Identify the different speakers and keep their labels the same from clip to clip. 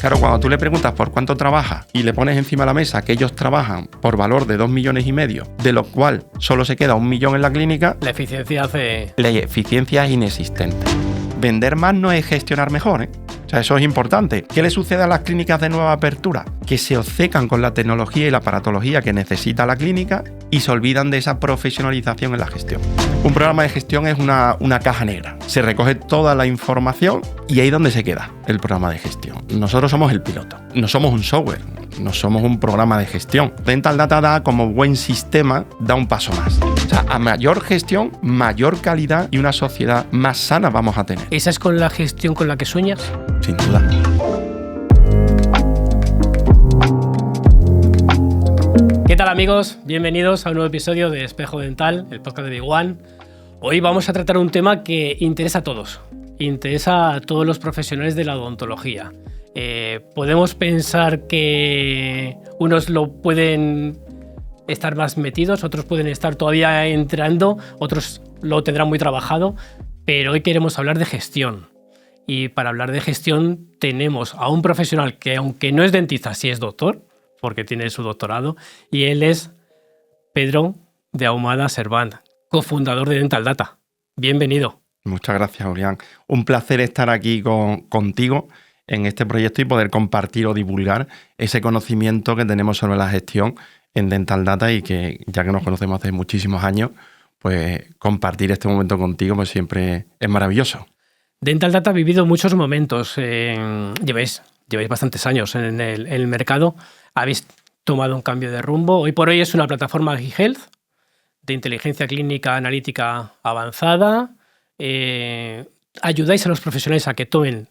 Speaker 1: Claro, cuando tú le preguntas por cuánto trabaja y le pones encima de la mesa que ellos trabajan por valor de 2,5 millones, de lo cual solo se queda 1 millón en la clínica,
Speaker 2: la eficiencia
Speaker 1: es inexistente. Vender más no es gestionar mejor, ¿eh? O sea, eso es importante. ¿Qué le sucede a las clínicas de nueva apertura? Que se obcecan con la tecnología y la aparatología que necesita la clínica y se olvidan de esa profesionalización en la gestión. Un programa de gestión es una caja negra. Se recoge toda la información y ahí es donde se queda el programa de gestión. Nosotros somos el piloto. No somos un software, no somos un programa de gestión. Dental Data da como buen sistema, da un paso más. O sea, a mayor gestión, mayor calidad y una sociedad más sana vamos a tener.
Speaker 2: ¿Esa es con la gestión con la que sueñas?
Speaker 1: Sin duda.
Speaker 2: ¿Qué tal, amigos? Bienvenidos a un nuevo episodio de Espejo Dental, el podcast de Big One. Hoy vamos a tratar un tema que interesa a todos. Interesa a todos los profesionales de la odontología. Podemos pensar que unos lo pueden estar más metidos, otros pueden estar todavía entrando, otros lo tendrán muy trabajado, pero hoy queremos hablar de gestión. Y para hablar de gestión tenemos a un profesional que, aunque no es dentista, sí es doctor, porque tiene su doctorado, y él es Pedro de Ahumada Servant, cofundador de Dental Data. Bienvenido.
Speaker 1: Muchas gracias, Julián. Un placer estar aquí contigo en este proyecto y poder compartir o divulgar ese conocimiento que tenemos sobre la gestión en Dental Data y que, ya que nos conocemos hace muchísimos años, pues compartir este momento contigo pues siempre es maravilloso.
Speaker 2: Dental Data ha vivido muchos momentos. Lleváis bastantes años en el mercado. Habéis tomado un cambio de rumbo. Hoy por hoy es una plataforma eHealth de inteligencia clínica analítica avanzada. Ayudáis a los profesionales a que tomen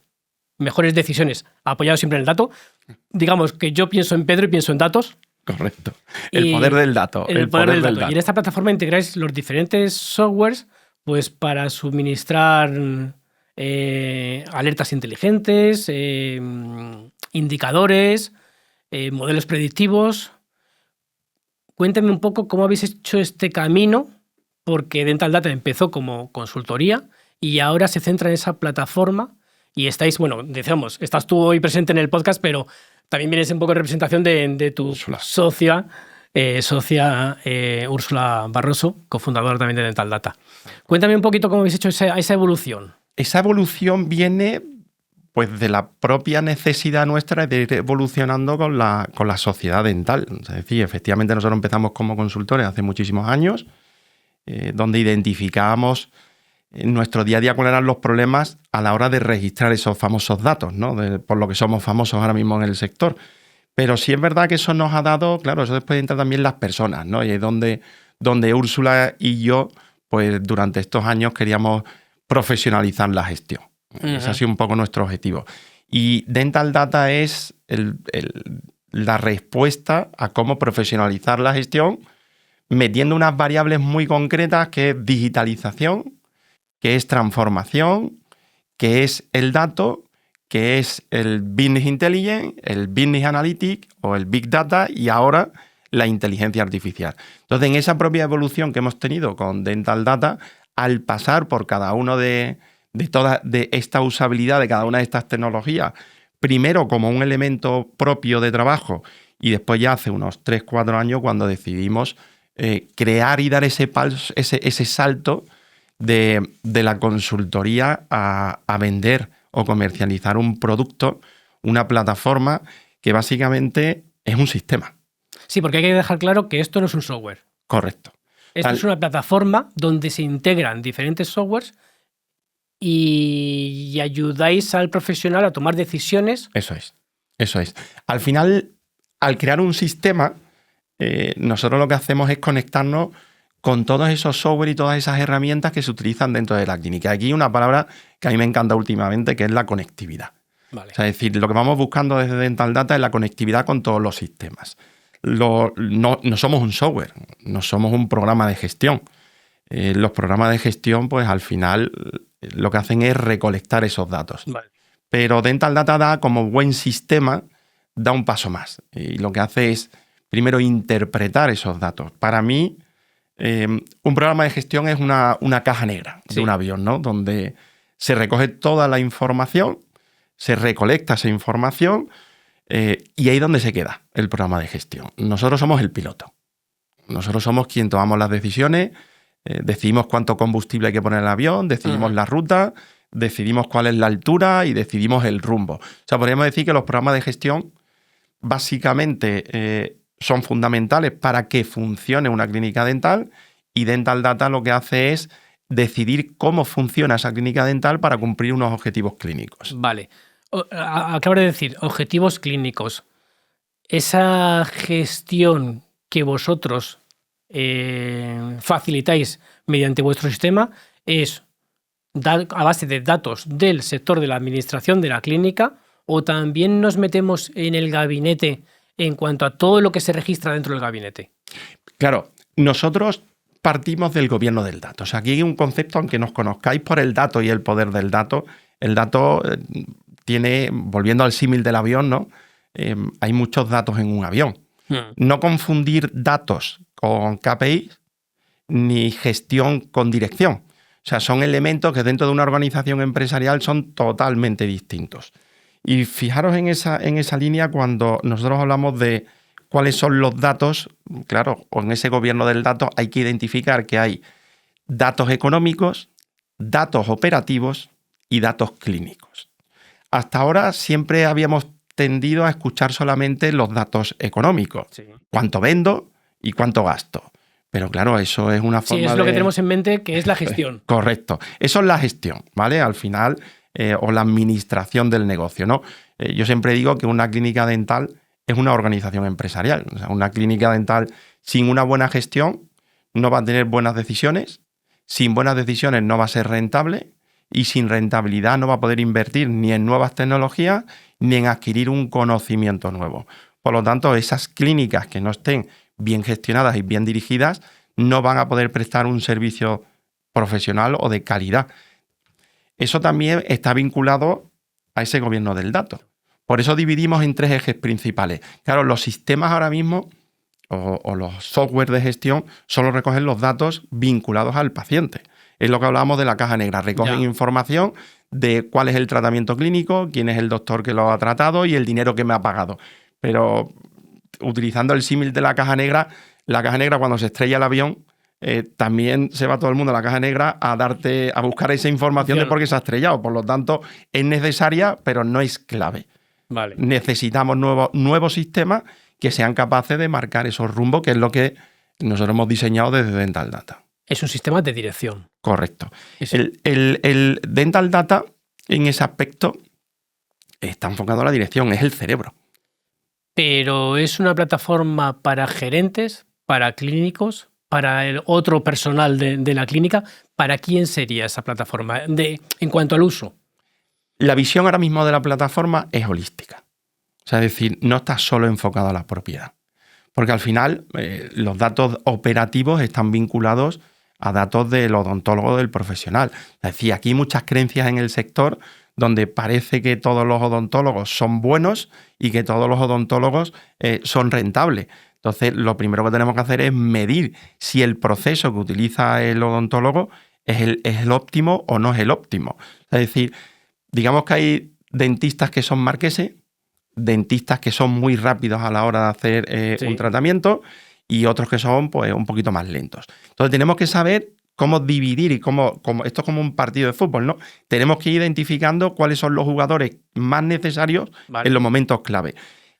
Speaker 2: mejores decisiones apoyados siempre en el dato. Digamos que yo pienso en Pedro y pienso en datos.
Speaker 1: Correcto. El poder del dato.
Speaker 2: El poder del dato. Y en esta plataforma integráis los diferentes softwares pues, para suministrar alertas inteligentes, indicadores, modelos predictivos. Cuéntame un poco cómo habéis hecho este camino, porque Dental Data empezó como consultoría y ahora se centra en esa plataforma y estáis, bueno, decíamos, estás tú hoy presente en el podcast, pero también vienes un poco en representación de tu socia Úrsula Barroso, cofundadora también de Dental Data. Cuéntame un poquito cómo habéis hecho esa evolución.
Speaker 1: Esa evolución viene pues de la propia necesidad nuestra de ir evolucionando con la sociedad dental. Es decir, efectivamente nosotros empezamos como consultores hace muchísimos años, donde identificábamos en nuestro día a día cuáles eran los problemas a la hora de registrar esos famosos datos, ¿no? Por lo que somos famosos ahora mismo en el sector. Pero sí es verdad que eso nos ha dado, claro, eso después entra también las personas, ¿no? Y es donde Úrsula y yo, pues durante estos años queríamos profesionalizar la gestión. Uh-huh. Ese ha sido un poco nuestro objetivo. Y Dental Data es la respuesta a cómo profesionalizar la gestión metiendo unas variables muy concretas que es digitalización, que es transformación, que es el dato, que es el Business Intelligence, el Business Analytics o el Big Data y ahora la inteligencia artificial. Entonces, en esa propia evolución que hemos tenido con Dental Data, al pasar por cada uno de esta usabilidad de cada una de estas tecnologías, primero como un elemento propio de trabajo y después ya hace unos 3-4 años cuando decidimos crear y dar ese salto de la consultoría a vender o comercializar un producto, una plataforma que básicamente es un sistema.
Speaker 2: Sí, porque hay que dejar claro que esto no es un software.
Speaker 1: Correcto.
Speaker 2: Esto es una plataforma donde se integran diferentes softwares y ayudáis al profesional a tomar decisiones.
Speaker 1: Eso es. Al final, al crear un sistema, nosotros lo que hacemos es conectarnos con todos esos software y todas esas herramientas que se utilizan dentro de la clínica. Aquí hay una palabra que a mí me encanta últimamente, que es la conectividad. Vale. O sea, es decir, lo que vamos buscando desde Dental Data es la conectividad con todos los sistemas. No somos un software, no somos un programa de gestión. Los programas de gestión, pues al final, lo que hacen es recolectar esos datos. Vale. Pero Dental Data da como buen sistema, da un paso más. Y lo que hace es, primero, interpretar esos datos. Para mí, un programa de gestión es una caja negra de un avión, ¿no? Donde se recoge toda la información, se recolecta esa información y ahí es donde se queda el programa de gestión. Nosotros somos el piloto. Nosotros somos quien tomamos las decisiones, decidimos cuánto combustible hay que poner en el avión, decidimos la ruta, decidimos cuál es la altura y decidimos el rumbo. O sea, podríamos decir que los programas de gestión básicamente son fundamentales para que funcione una clínica dental, y Dental Data lo que hace es decidir cómo funciona esa clínica dental para cumplir unos objetivos clínicos.
Speaker 2: Vale. Acabo de decir, objetivos clínicos. Esa gestión que vosotros facilitáis mediante vuestro sistema es a base de datos del sector de la administración de la clínica, o también nos metemos en el gabinete en cuanto a todo lo que se registra dentro del gabinete.
Speaker 1: Claro, nosotros partimos del gobierno del dato. O sea, aquí hay un concepto, aunque nos conozcáis por el dato y el poder del dato, el dato tiene, volviendo al símil del avión, ¿no? Hay muchos datos en un avión. No confundir datos con KPIs ni gestión con dirección. O sea, son elementos que dentro de una organización empresarial son totalmente distintos. Y fijaros en esa línea cuando nosotros hablamos de cuáles son los datos. Claro, con ese gobierno del dato hay que identificar que hay datos económicos, datos operativos y datos clínicos. Hasta ahora siempre habíamos tendido a escuchar solamente los datos económicos. Sí. Cuánto vendo y cuánto gasto. Pero claro, eso es una forma de...
Speaker 2: Sí, es lo que tenemos en mente, que es la gestión.
Speaker 1: Correcto. Eso es la gestión, ¿vale? Al final, o la administración del negocio, ¿no? Yo siempre digo que una clínica dental es una organización empresarial. O sea, una clínica dental sin una buena gestión no va a tener buenas decisiones, sin buenas decisiones no va a ser rentable, y sin rentabilidad no va a poder invertir ni en nuevas tecnologías ni en adquirir un conocimiento nuevo. Por lo tanto, esas clínicas que no estén bien gestionadas y bien dirigidas no van a poder prestar un servicio profesional o de calidad. Eso también está vinculado a ese gobierno del dato. Por eso dividimos en 3 ejes principales. Claro, los sistemas ahora mismo o los software de gestión solo recogen los datos vinculados al paciente. Es lo que hablábamos de la caja negra. Recogen información de cuál es el tratamiento clínico, quién es el doctor que lo ha tratado y el dinero que me ha pagado. Pero utilizando el símil de la caja negra cuando se estrella el avión, también se va todo el mundo a la caja negra a buscar esa información de por qué se ha estrellado. Por lo tanto, es necesaria, pero no es clave.
Speaker 2: Vale.
Speaker 1: Necesitamos nuevos sistemas que sean capaces de marcar esos rumbos, que es lo que nosotros hemos diseñado desde Dental Data.
Speaker 2: Es un sistema de dirección.
Speaker 1: Correcto. El Dental Data, en ese aspecto, está enfocado a la dirección, es el cerebro.
Speaker 2: Pero es una plataforma para gerentes, para clínicos, para el otro personal de la clínica. ¿Para quién sería esa plataforma en cuanto al uso?
Speaker 1: La visión ahora mismo de la plataforma es holística. O sea, es decir, no está solo enfocado a la propiedad. Porque al final los datos operativos están vinculados a datos del odontólogo, del profesional. Es decir, aquí hay muchas creencias en el sector donde parece que todos los odontólogos son buenos y que todos los odontólogos son rentables. Entonces, lo primero que tenemos que hacer es medir si el proceso que utiliza el odontólogo es el óptimo o no es el óptimo. Es decir, digamos que hay dentistas que son marqueses, dentistas que son muy rápidos a la hora de hacer un tratamiento y otros que son pues, un poquito más lentos. Entonces, tenemos que saber cómo dividir y cómo esto es como un partido de fútbol, ¿no? Tenemos que ir identificando cuáles son los jugadores más necesarios en los momentos clave.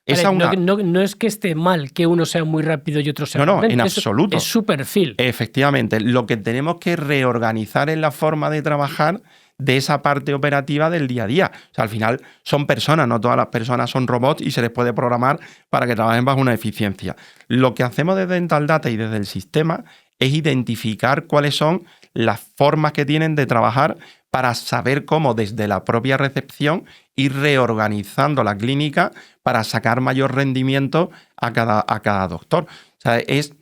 Speaker 2: Vale, no es que esté mal que uno sea muy rápido y otro sea
Speaker 1: más lento. No, en absoluto.
Speaker 2: Es su perfil.
Speaker 1: Efectivamente. Lo que tenemos que reorganizar es la forma de trabajar de esa parte operativa del día a día. O sea, al final son personas, no todas las personas son robots y se les puede programar para que trabajen bajo una eficiencia. Lo que hacemos desde Dental Data y desde el sistema es identificar cuáles son las formas que tienen de trabajar para saber cómo desde la propia recepción ir reorganizando la clínica para sacar mayor rendimiento a cada doctor. O sea, es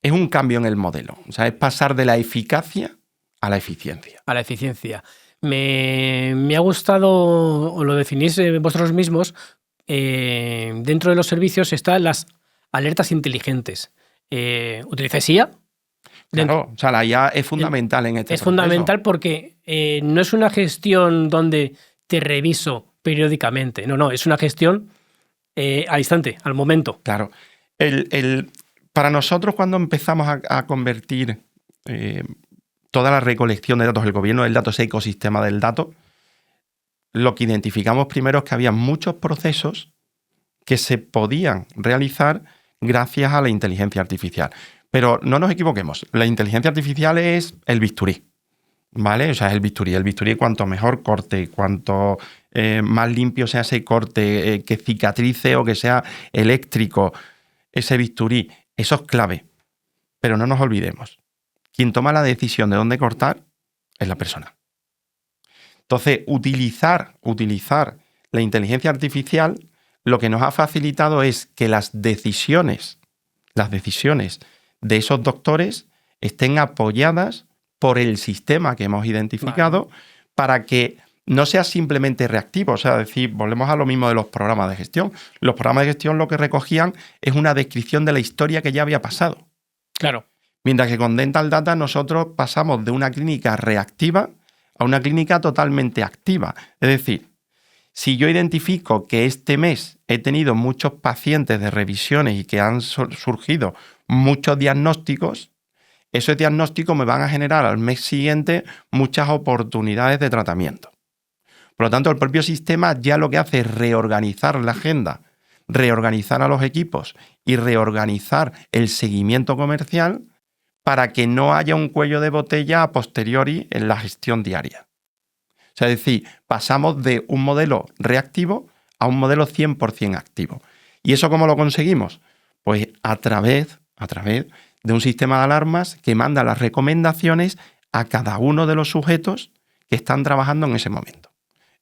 Speaker 1: un cambio en el modelo. O sea, es pasar de la eficacia a la eficiencia.
Speaker 2: A la eficiencia. Me ha gustado, o lo definís vosotros mismos, dentro de los servicios están las alertas inteligentes. ¿Utilizáis IA?
Speaker 1: Claro, o sea, la IA es fundamental en este proceso.
Speaker 2: Es fundamental porque no es una gestión donde te reviso periódicamente. No, es una gestión al instante, al momento.
Speaker 1: Claro. Para nosotros, cuando empezamos a convertir toda la recolección de datos, el gobierno del dato, ese ecosistema del dato, lo que identificamos primero es que había muchos procesos que se podían realizar gracias a la inteligencia artificial. Pero no nos equivoquemos, la inteligencia artificial es el bisturí, ¿vale? O sea, es el bisturí. El bisturí, cuanto mejor corte, cuanto más limpio sea ese corte, que cicatrice o que sea eléctrico, ese bisturí, eso es clave. Pero no nos olvidemos, quien toma la decisión de dónde cortar es la persona. Entonces, utilizar la inteligencia artificial lo que nos ha facilitado es que las decisiones de esos doctores estén apoyadas por el sistema que hemos identificado, vale, para que no sea simplemente reactivo. O sea, decir, volvemos a lo mismo de los programas de gestión. Los programas de gestión lo que recogían es una descripción de la historia que ya había pasado.
Speaker 2: Claro.
Speaker 1: Mientras que con Dental Data nosotros pasamos de una clínica reactiva a una clínica totalmente activa. Es decir, si yo identifico que este mes he tenido muchos pacientes de revisiones y que han surgido muchos diagnósticos, esos diagnósticos me van a generar al mes siguiente muchas oportunidades de tratamiento. Por lo tanto, el propio sistema ya lo que hace es reorganizar la agenda, reorganizar a los equipos y reorganizar el seguimiento comercial para que no haya un cuello de botella a posteriori en la gestión diaria. O sea, es decir, pasamos de un modelo reactivo a un modelo 100% activo. ¿Y eso cómo lo conseguimos? Pues a través de un sistema de alarmas que manda las recomendaciones a cada uno de los sujetos que están trabajando en ese momento.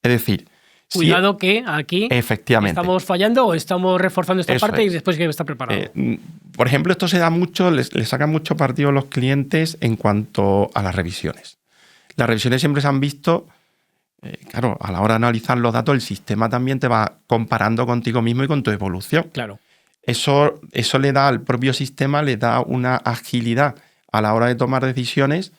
Speaker 1: Es decir,
Speaker 2: cuidado que aquí
Speaker 1: efectivamente
Speaker 2: estamos fallando o estamos reforzando esta parte y después que está preparado.
Speaker 1: Por ejemplo, esto se da mucho, le sacan mucho partido a los clientes en cuanto a las revisiones. Las revisiones siempre se han visto, claro, a la hora de analizar los datos, el sistema también te va comparando contigo mismo y con tu evolución.
Speaker 2: Claro.
Speaker 1: Eso le da al propio sistema, le da una agilidad a la hora de tomar decisiones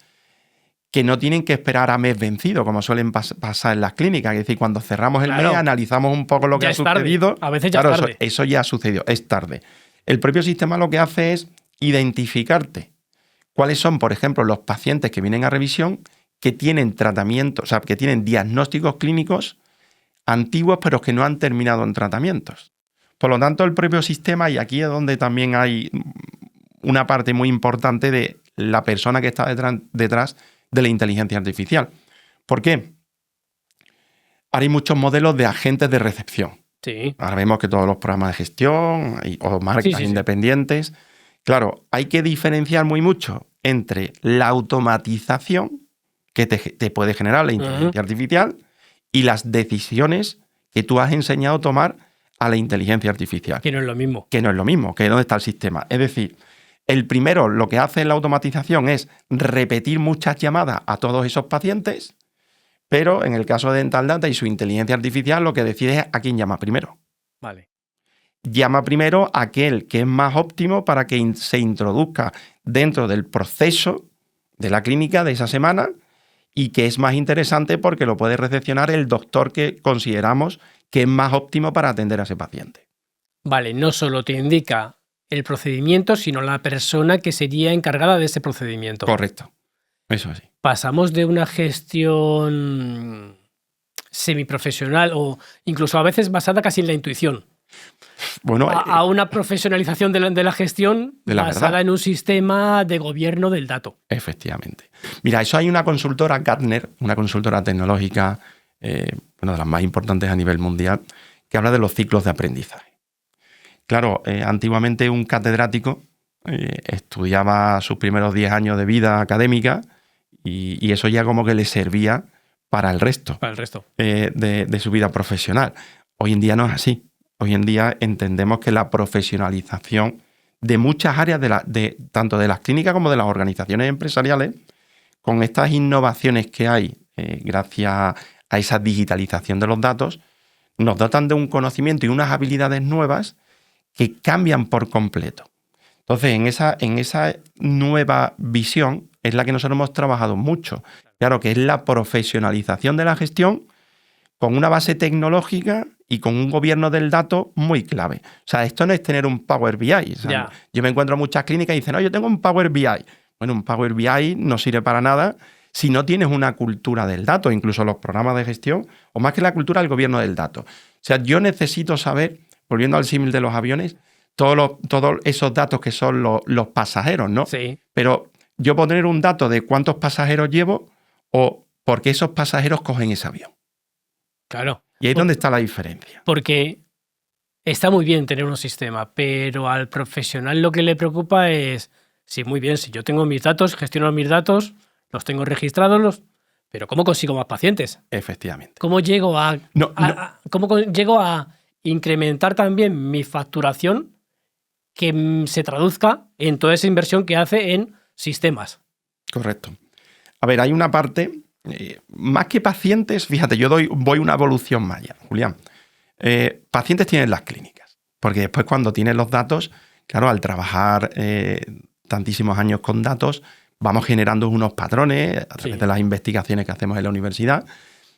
Speaker 1: que no tienen que esperar a mes vencido, como suelen pasar en las clínicas. Es decir, cuando cerramos el mes, analizamos un poco lo que ha sucedido.
Speaker 2: A veces ya es tarde.
Speaker 1: Eso ya ha sucedido, es tarde. El propio sistema lo que hace es identificarte cuáles son, por ejemplo, los pacientes que vienen a revisión que tienen tratamiento, o sea, que tienen diagnósticos clínicos antiguos, pero que no han terminado en tratamientos. Por lo tanto, el propio sistema, y aquí es donde también hay una parte muy importante de la persona que está detrás de la inteligencia artificial. ¿Por qué? Ahora hay muchos modelos de agentes de recepción.
Speaker 2: Sí.
Speaker 1: Ahora vemos que todos los programas de gestión o marcas independientes. Sí. Claro, hay que diferenciar muy mucho entre la automatización que te puede generar la inteligencia artificial y las decisiones que tú has enseñado a tomar a la inteligencia artificial.
Speaker 2: Que no es lo mismo.
Speaker 1: Que no es lo mismo, que es donde está el sistema. Es decir, el primero, lo que hace la automatización es repetir muchas llamadas a todos esos pacientes, pero en el caso de Dental Data y su inteligencia artificial, lo que decide es a quién llama primero.
Speaker 2: Vale.
Speaker 1: Llama primero a aquel que es más óptimo para que se introduzca dentro del proceso de la clínica de esa semana y que es más interesante porque lo puede recepcionar el doctor que consideramos que es más óptimo para atender a ese paciente.
Speaker 2: Vale, no solo te indica el procedimiento, sino la persona que sería encargada de ese procedimiento.
Speaker 1: Correcto, eso sí.
Speaker 2: Pasamos de una gestión semiprofesional o incluso a veces basada casi en la intuición, a una profesionalización de la gestión basada verdad. En un sistema de gobierno del dato.
Speaker 1: Efectivamente. Mira, eso hay una consultora, Gartner, una consultora tecnológica, una de las más importantes a nivel mundial, que habla de los ciclos de aprendizaje. Claro, antiguamente un catedrático estudiaba sus primeros 10 años de vida académica y eso ya como que le servía para el resto, de su vida profesional. Hoy en día no es así. Hoy en día entendemos que la profesionalización de muchas áreas, tanto de las clínicas como de las organizaciones empresariales, con estas innovaciones que hay gracias a esa digitalización de los datos, nos dotan de un conocimiento y unas habilidades nuevas que cambian por completo. Entonces, en esa nueva visión es la que nosotros hemos trabajado mucho. Claro, que es la profesionalización de la gestión, con una base tecnológica y con un gobierno del dato muy clave. O sea, esto no es tener un Power BI. O sea, yo me encuentro en muchas clínicas y dicen, no, yo tengo un Power BI. Bueno, un Power BI no sirve para nada si no tienes una cultura del dato, incluso los programas de gestión, o más que la cultura, el gobierno del dato. O sea, yo necesito saber, volviendo al símil de los aviones, todos esos datos que son los pasajeros, ¿no?
Speaker 2: Sí.
Speaker 1: Pero yo puedo tener un dato de cuántos pasajeros llevo o por qué esos pasajeros cogen ese avión.
Speaker 2: Claro.
Speaker 1: Y ahí es donde está la diferencia.
Speaker 2: Porque está muy bien tener un sistema, pero al profesional lo que le preocupa es, sí, muy bien, si yo tengo mis datos, gestiono mis datos, los tengo registrados, pero ¿cómo consigo más pacientes?
Speaker 1: Efectivamente.
Speaker 2: ¿Cómo llego ¿cómo llego a incrementar también mi facturación que se traduzca en toda esa inversión que hace en sistemas?
Speaker 1: Correcto. A ver, hay una parte, más que pacientes, fíjate, yo voy una evolución más allá, Julián. Pacientes tienen las clínicas, porque después cuando tienes los datos, claro, al trabajar tantísimos años con datos, vamos generando unos patrones a través de las investigaciones que hacemos en la universidad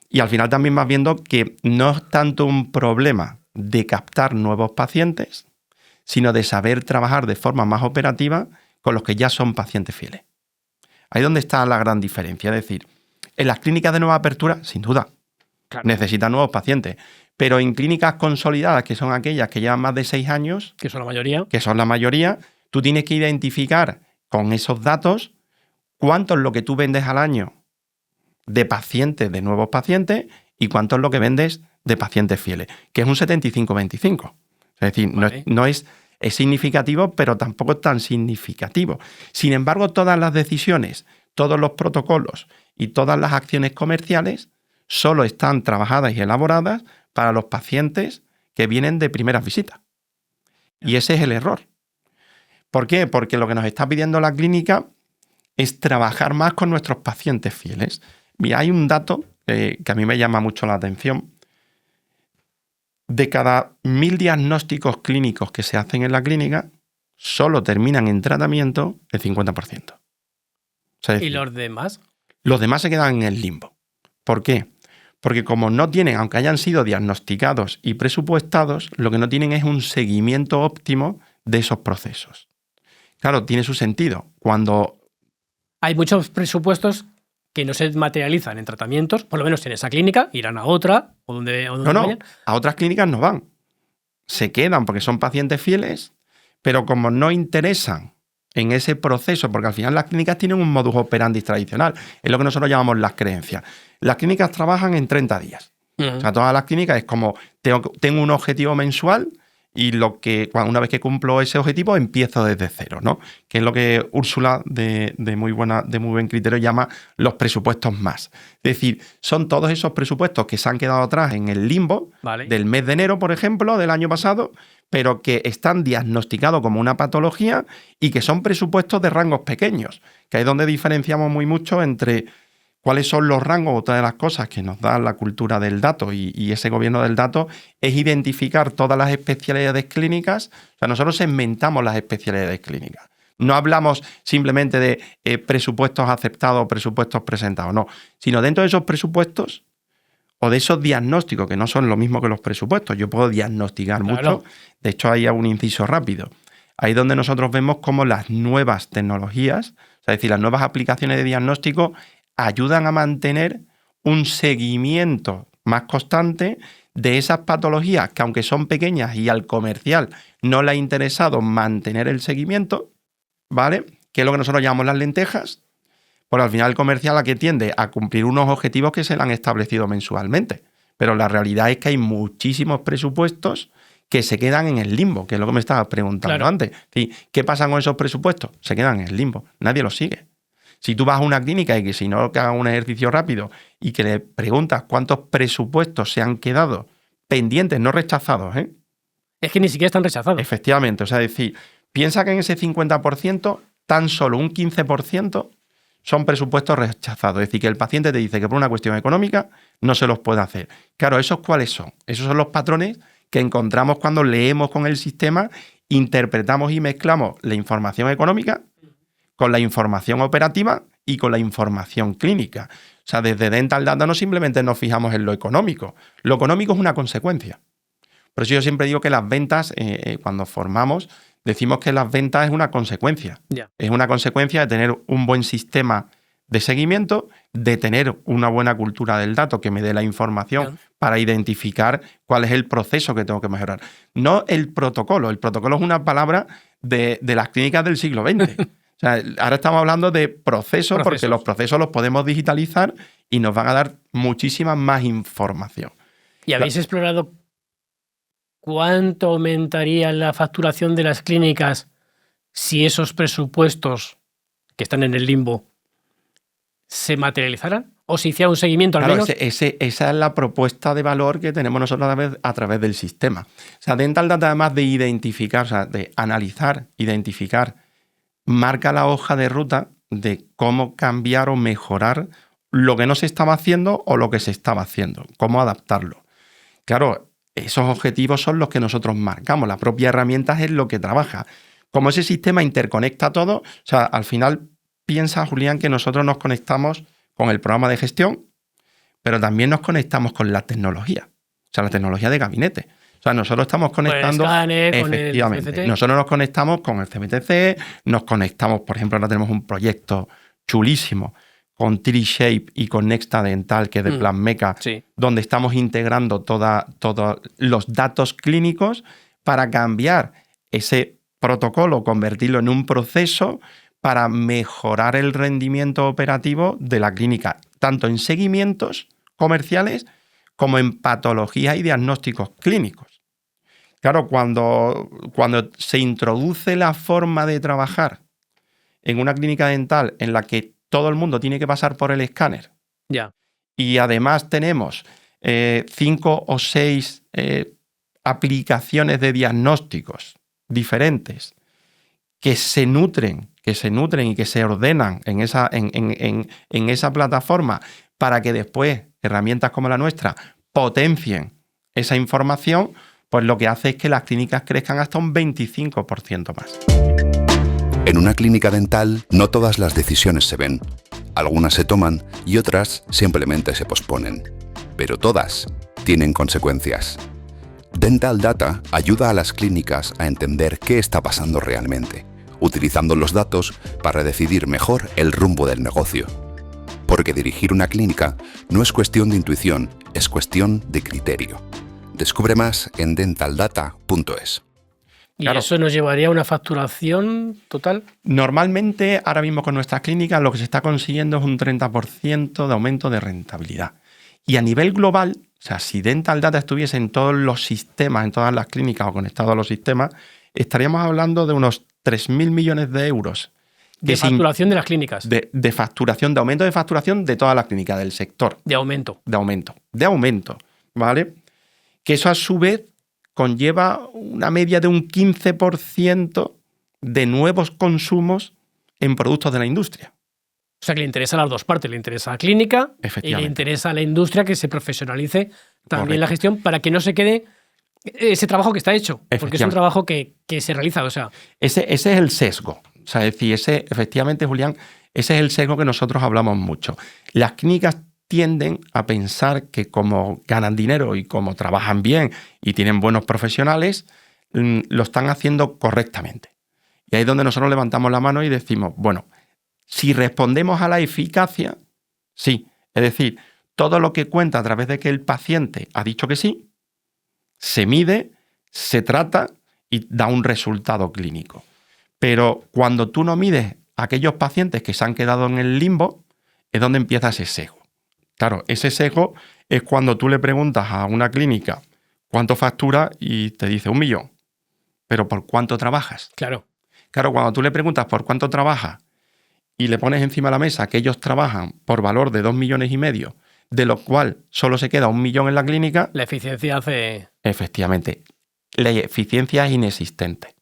Speaker 1: y al final también vas viendo que no es tanto un problema de captar nuevos pacientes, sino de saber trabajar de forma más operativa con los que ya son pacientes fieles. Ahí es donde está la gran diferencia. Es decir, en las clínicas de nueva apertura, sin duda, claro, necesitan nuevos pacientes. Pero en clínicas consolidadas, que son aquellas que llevan más de 6 años,
Speaker 2: que son la mayoría,
Speaker 1: tú tienes que identificar con esos datos cuánto es lo que tú vendes al año de pacientes, de nuevos pacientes, y cuánto es lo que vendes de pacientes fieles, que es un 75-25. Es decir, vale, no es significativo, pero tampoco es tan significativo. Sin embargo, todas las decisiones, todos los protocolos y todas las acciones comerciales solo están trabajadas y elaboradas para los pacientes que vienen de primeras visitas. Y ese es el error. ¿Por qué? Porque lo que nos está pidiendo la clínica es trabajar más con nuestros pacientes fieles. Mira, hay un dato que a mí me llama mucho la atención. De cada 1000 diagnósticos clínicos que se hacen en la clínica, solo terminan en tratamiento el 50%. O sea,
Speaker 2: ¿Y los demás?
Speaker 1: Los demás se quedan en el limbo. ¿Por qué? Porque como no tienen, aunque hayan sido diagnosticados y presupuestados, lo que no tienen es un seguimiento óptimo de esos procesos. Claro, tiene su sentido. Cuando
Speaker 2: hay muchos presupuestos que no se materializan en tratamientos, por lo menos en esa clínica, irán a otra o donde vayan.
Speaker 1: A otras clínicas no van. Se quedan porque son pacientes fieles, pero como no interesan en ese proceso, porque al final las clínicas tienen un modus operandi tradicional, es lo que nosotros llamamos las creencias. Las clínicas trabajan en 30 días. O sea, todas las clínicas es como, tengo un objetivo mensual y una vez que cumplo ese objetivo empiezo desde cero, ¿no? Que es lo que Úrsula de muy buen criterio llama los presupuestos más. Es decir, son todos esos presupuestos que se han quedado atrás en el limbo, vale, del mes de enero, por ejemplo, del año pasado, pero que están diagnosticados como una patología y que son presupuestos de rangos pequeños, que ahí es donde diferenciamos muy mucho entre cuáles son los rangos. Otra de las cosas que nos da la cultura del dato y ese gobierno del dato es identificar todas las especialidades clínicas. O sea, nosotros segmentamos las especialidades clínicas. No hablamos simplemente de presupuestos aceptados o presupuestos presentados, no, sino dentro de esos presupuestos o de esos diagnósticos, que no son lo mismo que los presupuestos. Yo puedo diagnosticar mucho. De hecho, hay un inciso rápido. Ahí es donde nosotros vemos cómo las nuevas tecnologías, o sea, es decir, las nuevas aplicaciones de diagnóstico, ayudan a mantener un seguimiento más constante de esas patologías que, aunque son pequeñas y al comercial no le ha interesado mantener el seguimiento, ¿vale? Que es lo que nosotros llamamos las lentejas, porque al final el comercial a que tiende a cumplir unos objetivos que se le han establecido mensualmente. Pero la realidad es que hay muchísimos presupuestos que se quedan en el limbo, que es lo que me estabas preguntando antes. ¿Sí? ¿Qué pasa con esos presupuestos? Se quedan en el limbo, nadie los sigue. Si tú vas a una clínica y que si no que hagan un ejercicio rápido y que le preguntas cuántos presupuestos se han quedado pendientes, no rechazados, ¿eh?
Speaker 2: Es que ni siquiera están rechazados.
Speaker 1: Efectivamente, o sea, es decir, piensa que en ese 50%, tan solo un 15% son presupuestos rechazados. Es decir, que el paciente te dice que por una cuestión económica no se los puede hacer. Claro, ¿esos cuáles son? Esos son los patrones que encontramos cuando leemos con el sistema, interpretamos y mezclamos la información económica con la información operativa y con la información clínica. O sea, desde Dental Data no simplemente nos fijamos en lo económico. Lo económico es una consecuencia. Por eso yo siempre digo que las ventas, cuando formamos, decimos que las ventas es una consecuencia.
Speaker 2: Yeah.
Speaker 1: Es una consecuencia de tener un buen sistema de seguimiento, de tener una buena cultura del dato que me dé la información para identificar cuál es el proceso que tengo que mejorar. No el protocolo. El protocolo es una palabra de las clínicas del siglo XX. O sea, ahora estamos hablando de procesos porque los procesos los podemos digitalizar y nos van a dar muchísima más información.
Speaker 2: ¿Y habéis explorado cuánto aumentaría la facturación de las clínicas si esos presupuestos que están en el limbo se materializaran? ¿O se hiciera un seguimiento al menos?
Speaker 1: Esa es la propuesta de valor que tenemos nosotros a través del sistema. O sea, Dental Data, además de identificar, o sea, de analizar, identificar, marca la hoja de ruta de cómo cambiar o mejorar lo que no se estaba haciendo o lo que se estaba haciendo, cómo adaptarlo. Claro, esos objetivos son los que nosotros marcamos. La propia herramienta es lo que trabaja. Como ese sistema interconecta todo, o sea, al final piensa, Julián, que nosotros nos conectamos con el programa de gestión, pero también nos conectamos con la tecnología, o sea, la tecnología de gabinete. O sea, nosotros estamos conectando...
Speaker 2: Con el escáner,
Speaker 1: efectivamente,
Speaker 2: con el CBTC.
Speaker 1: Nosotros nos conectamos con el CBTC, nos conectamos, por ejemplo, ahora tenemos un proyecto chulísimo con TreeShape y con Nexta Dental, que es de Planmeca,
Speaker 2: Sí.
Speaker 1: donde estamos integrando todos los datos clínicos para cambiar ese protocolo, convertirlo en un proceso para mejorar el rendimiento operativo de la clínica, tanto en seguimientos comerciales como en patologías y diagnósticos clínicos. Claro, cuando se introduce la forma de trabajar en una clínica dental en la que todo el mundo tiene que pasar por el escáner, y además tenemos 5 o 6 aplicaciones de diagnósticos diferentes que se nutren y que se ordenan en esa plataforma para que después herramientas como la nuestra potencien esa información, pues lo que hace es que las clínicas crezcan hasta un 25% más.
Speaker 3: En una clínica dental no todas las decisiones se ven. Algunas se toman y otras simplemente se posponen. Pero todas tienen consecuencias. Dental Data ayuda a las clínicas a entender qué está pasando realmente, utilizando los datos para decidir mejor el rumbo del negocio. Porque dirigir una clínica no es cuestión de intuición, es cuestión de criterio. Descubre más en dentaldata.es.
Speaker 2: ¿Y
Speaker 1: Claro.
Speaker 2: eso nos llevaría a una facturación total?
Speaker 1: Normalmente, ahora mismo con nuestras clínicas, lo que se está consiguiendo es un 30% de aumento de rentabilidad. Y a nivel global, o sea, si Dental Data estuviese en todos los sistemas, en todas las clínicas o conectado a los sistemas, estaríamos hablando de unos 3.000 millones de euros.
Speaker 2: De facturación de las clínicas.
Speaker 1: De facturación, de aumento de facturación de todas las clínicas del sector.
Speaker 2: De aumento.
Speaker 1: De aumento, ¿vale? Que eso a su vez conlleva una media de un 15% de nuevos consumos en productos de la industria.
Speaker 2: O sea, que le interesa a las dos partes. Le interesa a la clínica y le interesa a la industria que se profesionalice también la gestión para que no se quede ese trabajo que está hecho. Porque es un trabajo que se realiza. O sea,
Speaker 1: ese es el sesgo. O sea, es decir, efectivamente, Julián, ese es el sesgo que nosotros hablamos mucho. Las clínicas tienden a pensar que como ganan dinero y como trabajan bien y tienen buenos profesionales, lo están haciendo correctamente. Y ahí es donde nosotros levantamos la mano y decimos, bueno, si respondemos a la eficacia, sí. Es decir, todo lo que cuenta a través de que el paciente ha dicho que sí, se mide, se trata y da un resultado clínico. Pero cuando tú no mides a aquellos pacientes que se han quedado en el limbo, es donde empieza ese sesgo. Claro, ese sesgo es cuando tú le preguntas a una clínica cuánto factura y te dice 1 millón. ¿Pero por cuánto trabajas?
Speaker 2: claro.
Speaker 1: Claro, cuando tú le preguntas por cuánto trabajas y le pones encima de la mesa que ellos trabajan por valor de 2,5 millones, de lo cual solo se queda 1 millón en la clínica,
Speaker 2: La eficiencia hace...
Speaker 1: efectivamente, la eficiencia es inexistente.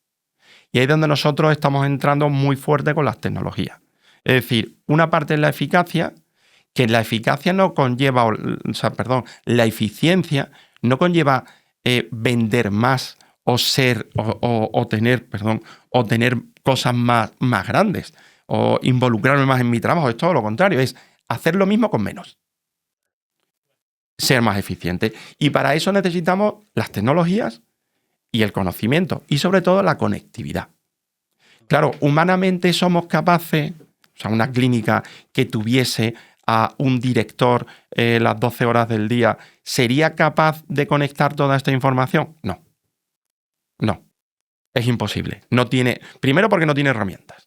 Speaker 1: Y ahí es donde nosotros estamos entrando muy fuerte con las tecnologías. Es decir, una parte es la eficacia, que la eficacia no conlleva, la eficiencia no conlleva vender más o tener cosas más grandes. o involucrarme más en mi trabajo, es todo lo contrario, es hacer lo mismo con menos. Ser más eficiente. Y para eso necesitamos las tecnologías y el conocimiento y sobre todo la conectividad. Claro, humanamente somos capaces, o sea, una clínica que tuviese a un director las 12 horas del día, ¿sería capaz de conectar toda esta información? No. No. Es imposible. No tiene, primero porque no tiene herramientas.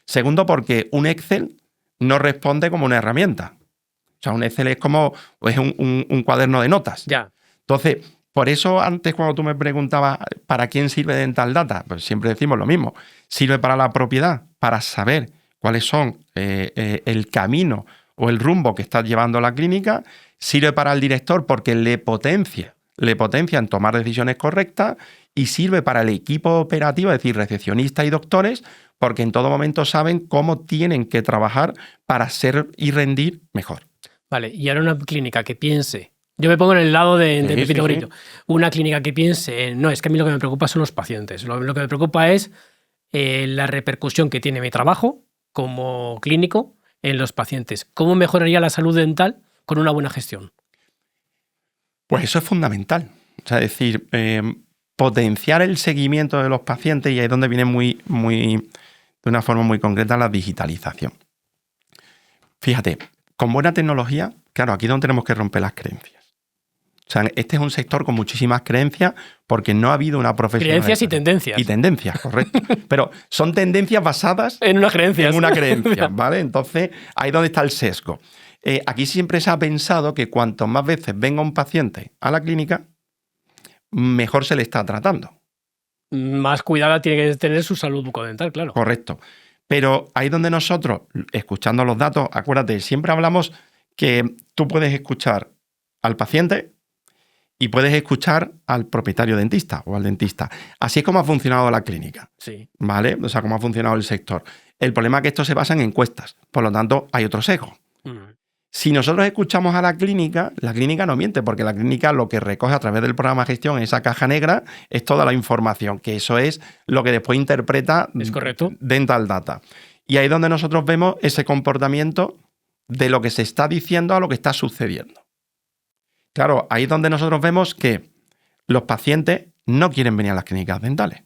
Speaker 1: Segundo porque un Excel no responde como una herramienta. O sea, un Excel es como un cuaderno de notas.
Speaker 2: Ya.
Speaker 1: Entonces, por eso antes cuando tú me preguntabas ¿para quién sirve Dental Data? Pues siempre decimos lo mismo. Sirve para la propiedad, para saber cuáles son el camino o el rumbo que está llevando la clínica. Sirve para el director porque le potencia en tomar decisiones correctas y sirve para el equipo operativo, es decir, recepcionistas y doctores, porque en todo momento saben cómo tienen que trabajar para ser y rendir mejor.
Speaker 2: Vale, y ahora una clínica que piense, yo me pongo en el lado de Pepito Grillo, una clínica que piense, no, es que a mí lo que me preocupa son los pacientes, lo que me preocupa es la repercusión que tiene mi trabajo como clínico en los pacientes. ¿Cómo mejoraría la salud dental con una buena gestión?
Speaker 1: Pues eso es fundamental. O sea, es decir, potenciar el seguimiento de los pacientes, y ahí es donde viene de una forma muy concreta la digitalización. Fíjate, con buena tecnología, claro, aquí es donde tenemos que romper las creencias. O sea, este es un sector con muchísimas creencias porque no ha habido una profesionalización.
Speaker 2: Creencias y tendencias.
Speaker 1: Y tendencias, correcto. Pero son tendencias basadas
Speaker 2: en una creencia.
Speaker 1: En una creencia, ¿vale? Entonces, ahí es donde está el sesgo. Aquí siempre se ha pensado que cuanto más veces venga un paciente a la clínica, mejor se le está tratando.
Speaker 2: Más cuidada tiene que tener su salud bucodental, claro.
Speaker 1: Correcto. Pero ahí donde nosotros, escuchando los datos, acuérdate, siempre hablamos que tú puedes escuchar al paciente y puedes escuchar al propietario dentista o al dentista. Así es como ha funcionado la clínica.
Speaker 2: Sí.
Speaker 1: ¿Vale? O sea, cómo ha funcionado el sector. El problema es que esto se basa en encuestas. Por lo tanto, hay otro sesgo. Si nosotros escuchamos a la clínica no miente, porque la clínica lo que recoge a través del programa de gestión en esa caja negra es toda la información, que eso es lo que después interpreta
Speaker 2: ¿Es correcto?
Speaker 1: Dental Data. Y ahí es donde nosotros vemos ese comportamiento de lo que se está diciendo a lo que está sucediendo. Claro, ahí es donde nosotros vemos que los pacientes no quieren venir a las clínicas dentales.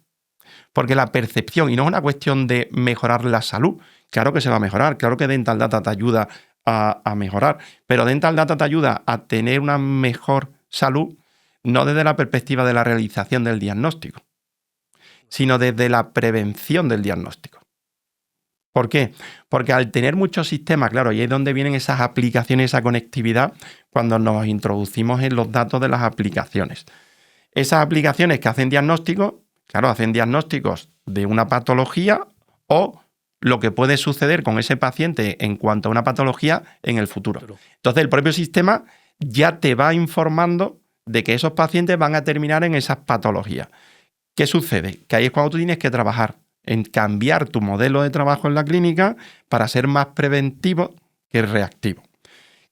Speaker 1: Porque la percepción, y no es una cuestión de mejorar la salud, claro que se va a mejorar, claro que Dental Data te ayuda a mejorar, pero Dental Data te ayuda a tener una mejor salud, no desde la perspectiva de la realización del diagnóstico, sino desde la prevención del diagnóstico. ¿Por qué? Porque al tener muchos sistemas, claro, y ahí es donde vienen esas aplicaciones, esa conectividad, cuando nos introducimos en los datos de las aplicaciones. Esas aplicaciones que hacen diagnósticos, claro, hacen diagnósticos de una patología o lo que puede suceder con ese paciente en cuanto a una patología en el futuro. Entonces, el propio sistema ya te va informando de que esos pacientes van a terminar en esas patologías. ¿Qué sucede? Que ahí es cuando tú tienes que trabajar en cambiar tu modelo de trabajo en la clínica para ser más preventivo que reactivo.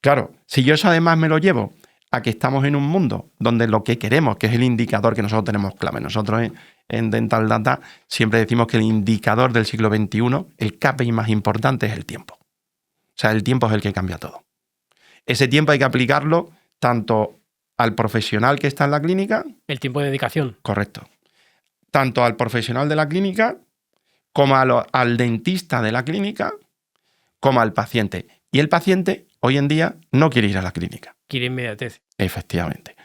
Speaker 1: Claro, si yo eso además me lo llevo a que estamos en un mundo donde lo que queremos, que es el indicador que nosotros tenemos clave. Nosotros en Dental Data siempre decimos que el indicador del siglo XXI, el KPI más importante es el tiempo. O sea, el tiempo es el que cambia todo. Ese tiempo hay que aplicarlo tanto al profesional que está en la clínica.
Speaker 2: El tiempo de dedicación.
Speaker 1: Correcto. Tanto al profesional de la clínica como al dentista de la clínica, como al paciente. Y el paciente hoy en día no quiere ir a la clínica.
Speaker 2: Quiere inmediatez.
Speaker 1: Efectivamente.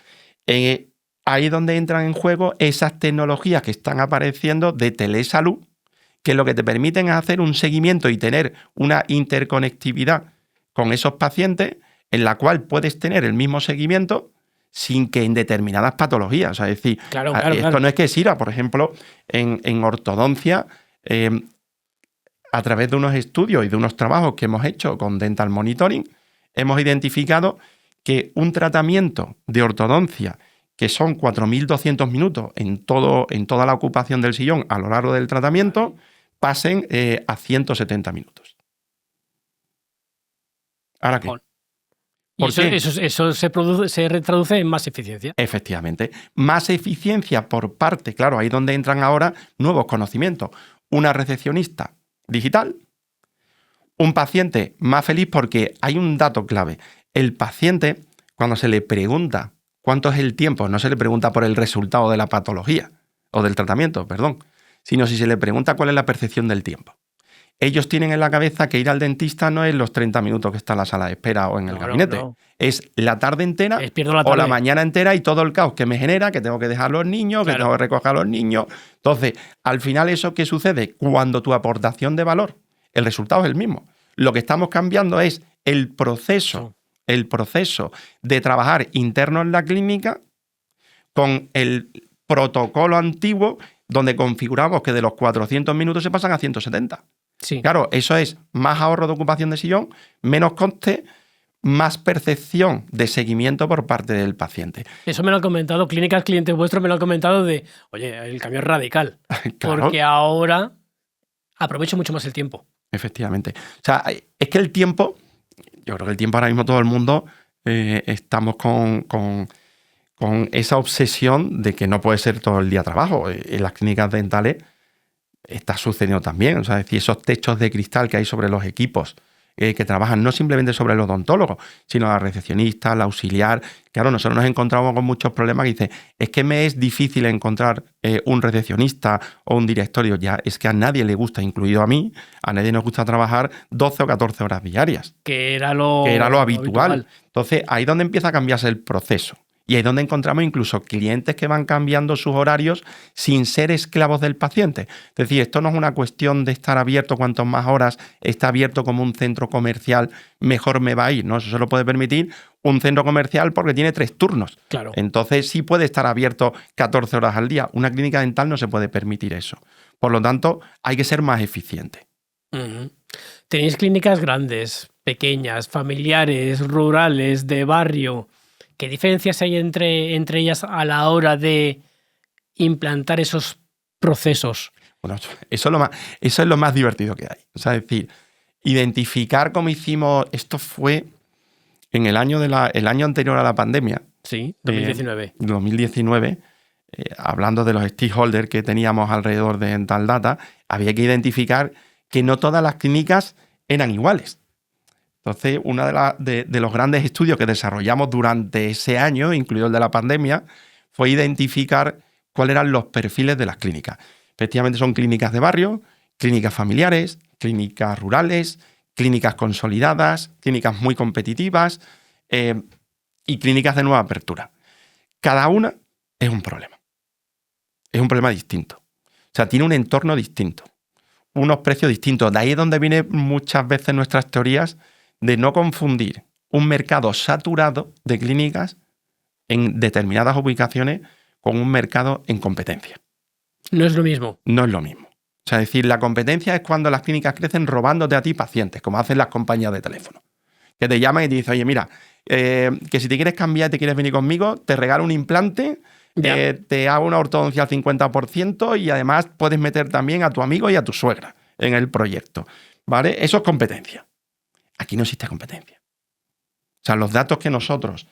Speaker 1: Ahí es donde entran en juego esas tecnologías que están apareciendo de telesalud, que lo que te permiten es hacer un seguimiento y tener una interconectividad con esos pacientes en la cual puedes tener el mismo seguimiento sin que en determinadas patologías. O sea, es decir, esto no es que sirva, por ejemplo, en ortodoncia, a través de unos estudios y de unos trabajos que hemos hecho con Dental Monitoring, hemos identificado que un tratamiento de ortodoncia, que son 4.200 minutos en toda la ocupación del sillón a lo largo del tratamiento, pasen a 170 minutos. ¿Ahora qué?
Speaker 2: Eso se traduce en más eficiencia.
Speaker 1: Efectivamente. Más eficiencia por parte, claro, ahí es donde entran ahora nuevos conocimientos. Una recepcionista digital un paciente más feliz porque hay un dato clave. El paciente, cuando se le pregunta cuánto es el tiempo, no se le pregunta por el resultado de la patología o del tratamiento, perdón, sino si se le pregunta cuál es la percepción del tiempo. Ellos tienen en la cabeza que ir al dentista no es los 30 minutos que está en la sala de espera o en el gabinete.
Speaker 2: No.
Speaker 1: Es la tarde entera
Speaker 2: la tarde.
Speaker 1: o la mañana entera y todo el caos que me genera, que tengo que dejar a los niños, que tengo que recoger a los niños. Entonces, al final, ¿eso qué sucede? Cuando tu aportación de valor, el resultado es el mismo. Lo que estamos cambiando es el proceso de trabajar interno en la clínica con el protocolo antiguo donde configuramos que de los 400 minutos se pasan a 170.
Speaker 2: Sí.
Speaker 1: Claro, eso es más ahorro de ocupación de sillón, menos coste, más percepción de seguimiento por parte del paciente.
Speaker 2: Eso me lo han comentado, clínicas clientes vuestros me lo han comentado de, oye, el cambio es radical,
Speaker 1: Claro.
Speaker 2: porque ahora aprovecho mucho más el tiempo.
Speaker 1: Efectivamente. O sea, es que el tiempo, yo creo que el tiempo ahora mismo todo el mundo estamos con esa obsesión de que no puede ser todo el día trabajo. En las clínicas dentales está sucediendo también. O sea, es decir, esos techos de cristal que hay sobre los equipos que trabajan no simplemente sobre el odontólogo, sino la recepcionista, la auxiliar. Claro, nosotros nos encontramos con muchos problemas que dicen, es que me es difícil encontrar un recepcionista o un directorio. Ya es que a nadie le gusta, incluido a mí, a nadie nos gusta trabajar 12 o 14 horas diarias.
Speaker 2: Que era lo
Speaker 1: habitual. Entonces, ahí es donde empieza a cambiarse el proceso. Y ahí es donde encontramos incluso clientes que van cambiando sus horarios sin ser esclavos del paciente. Es decir, esto no es una cuestión de estar abierto cuantas más horas está abierto como un centro comercial, mejor me va a ir, ¿no? Eso se lo puede permitir un centro comercial porque tiene 3 turnos.
Speaker 2: Claro.
Speaker 1: Entonces sí puede estar abierto 14 horas al día. Una clínica dental no se puede permitir eso. Por lo tanto, hay que ser más eficiente.
Speaker 2: Uh-huh. Tenéis clínicas grandes, pequeñas, familiares, rurales, de barrio. ¿Qué diferencias hay entre ellas a la hora de implantar esos procesos?
Speaker 1: Bueno, eso es lo más divertido que hay. O sea, es decir, identificar cómo hicimos, esto fue en el año anterior a la pandemia.
Speaker 2: Sí, 2019.
Speaker 1: 2019, hablando de los stakeholders que teníamos alrededor de Dental Data, había que identificar que no todas las clínicas eran iguales. Entonces, uno de los grandes estudios que desarrollamos durante ese año, incluido el de la pandemia, fue identificar cuáles eran los perfiles de las clínicas. Efectivamente, son clínicas de barrio, clínicas familiares, clínicas rurales, clínicas consolidadas, clínicas muy competitivas y clínicas de nueva apertura. Cada una es un problema. Es un problema distinto. O sea, tiene un entorno distinto, unos precios distintos. De ahí es donde vienen muchas veces nuestras teorías de no confundir un mercado saturado de clínicas en determinadas ubicaciones con un mercado en competencia.
Speaker 2: No es lo mismo.
Speaker 1: No es lo mismo. O sea, es decir, la competencia es cuando las clínicas crecen robándote a ti pacientes, como hacen las compañías de teléfono. Que te llaman y te dicen, oye, mira, que si te quieres cambiar, te quieres venir conmigo, te regalo un implante, te hago una ortodoncia al 50% y además puedes meter también a tu amigo y a tu suegra en el proyecto. ¿Vale? Eso es competencia. Aquí no existe competencia. O sea, los datos que nosotros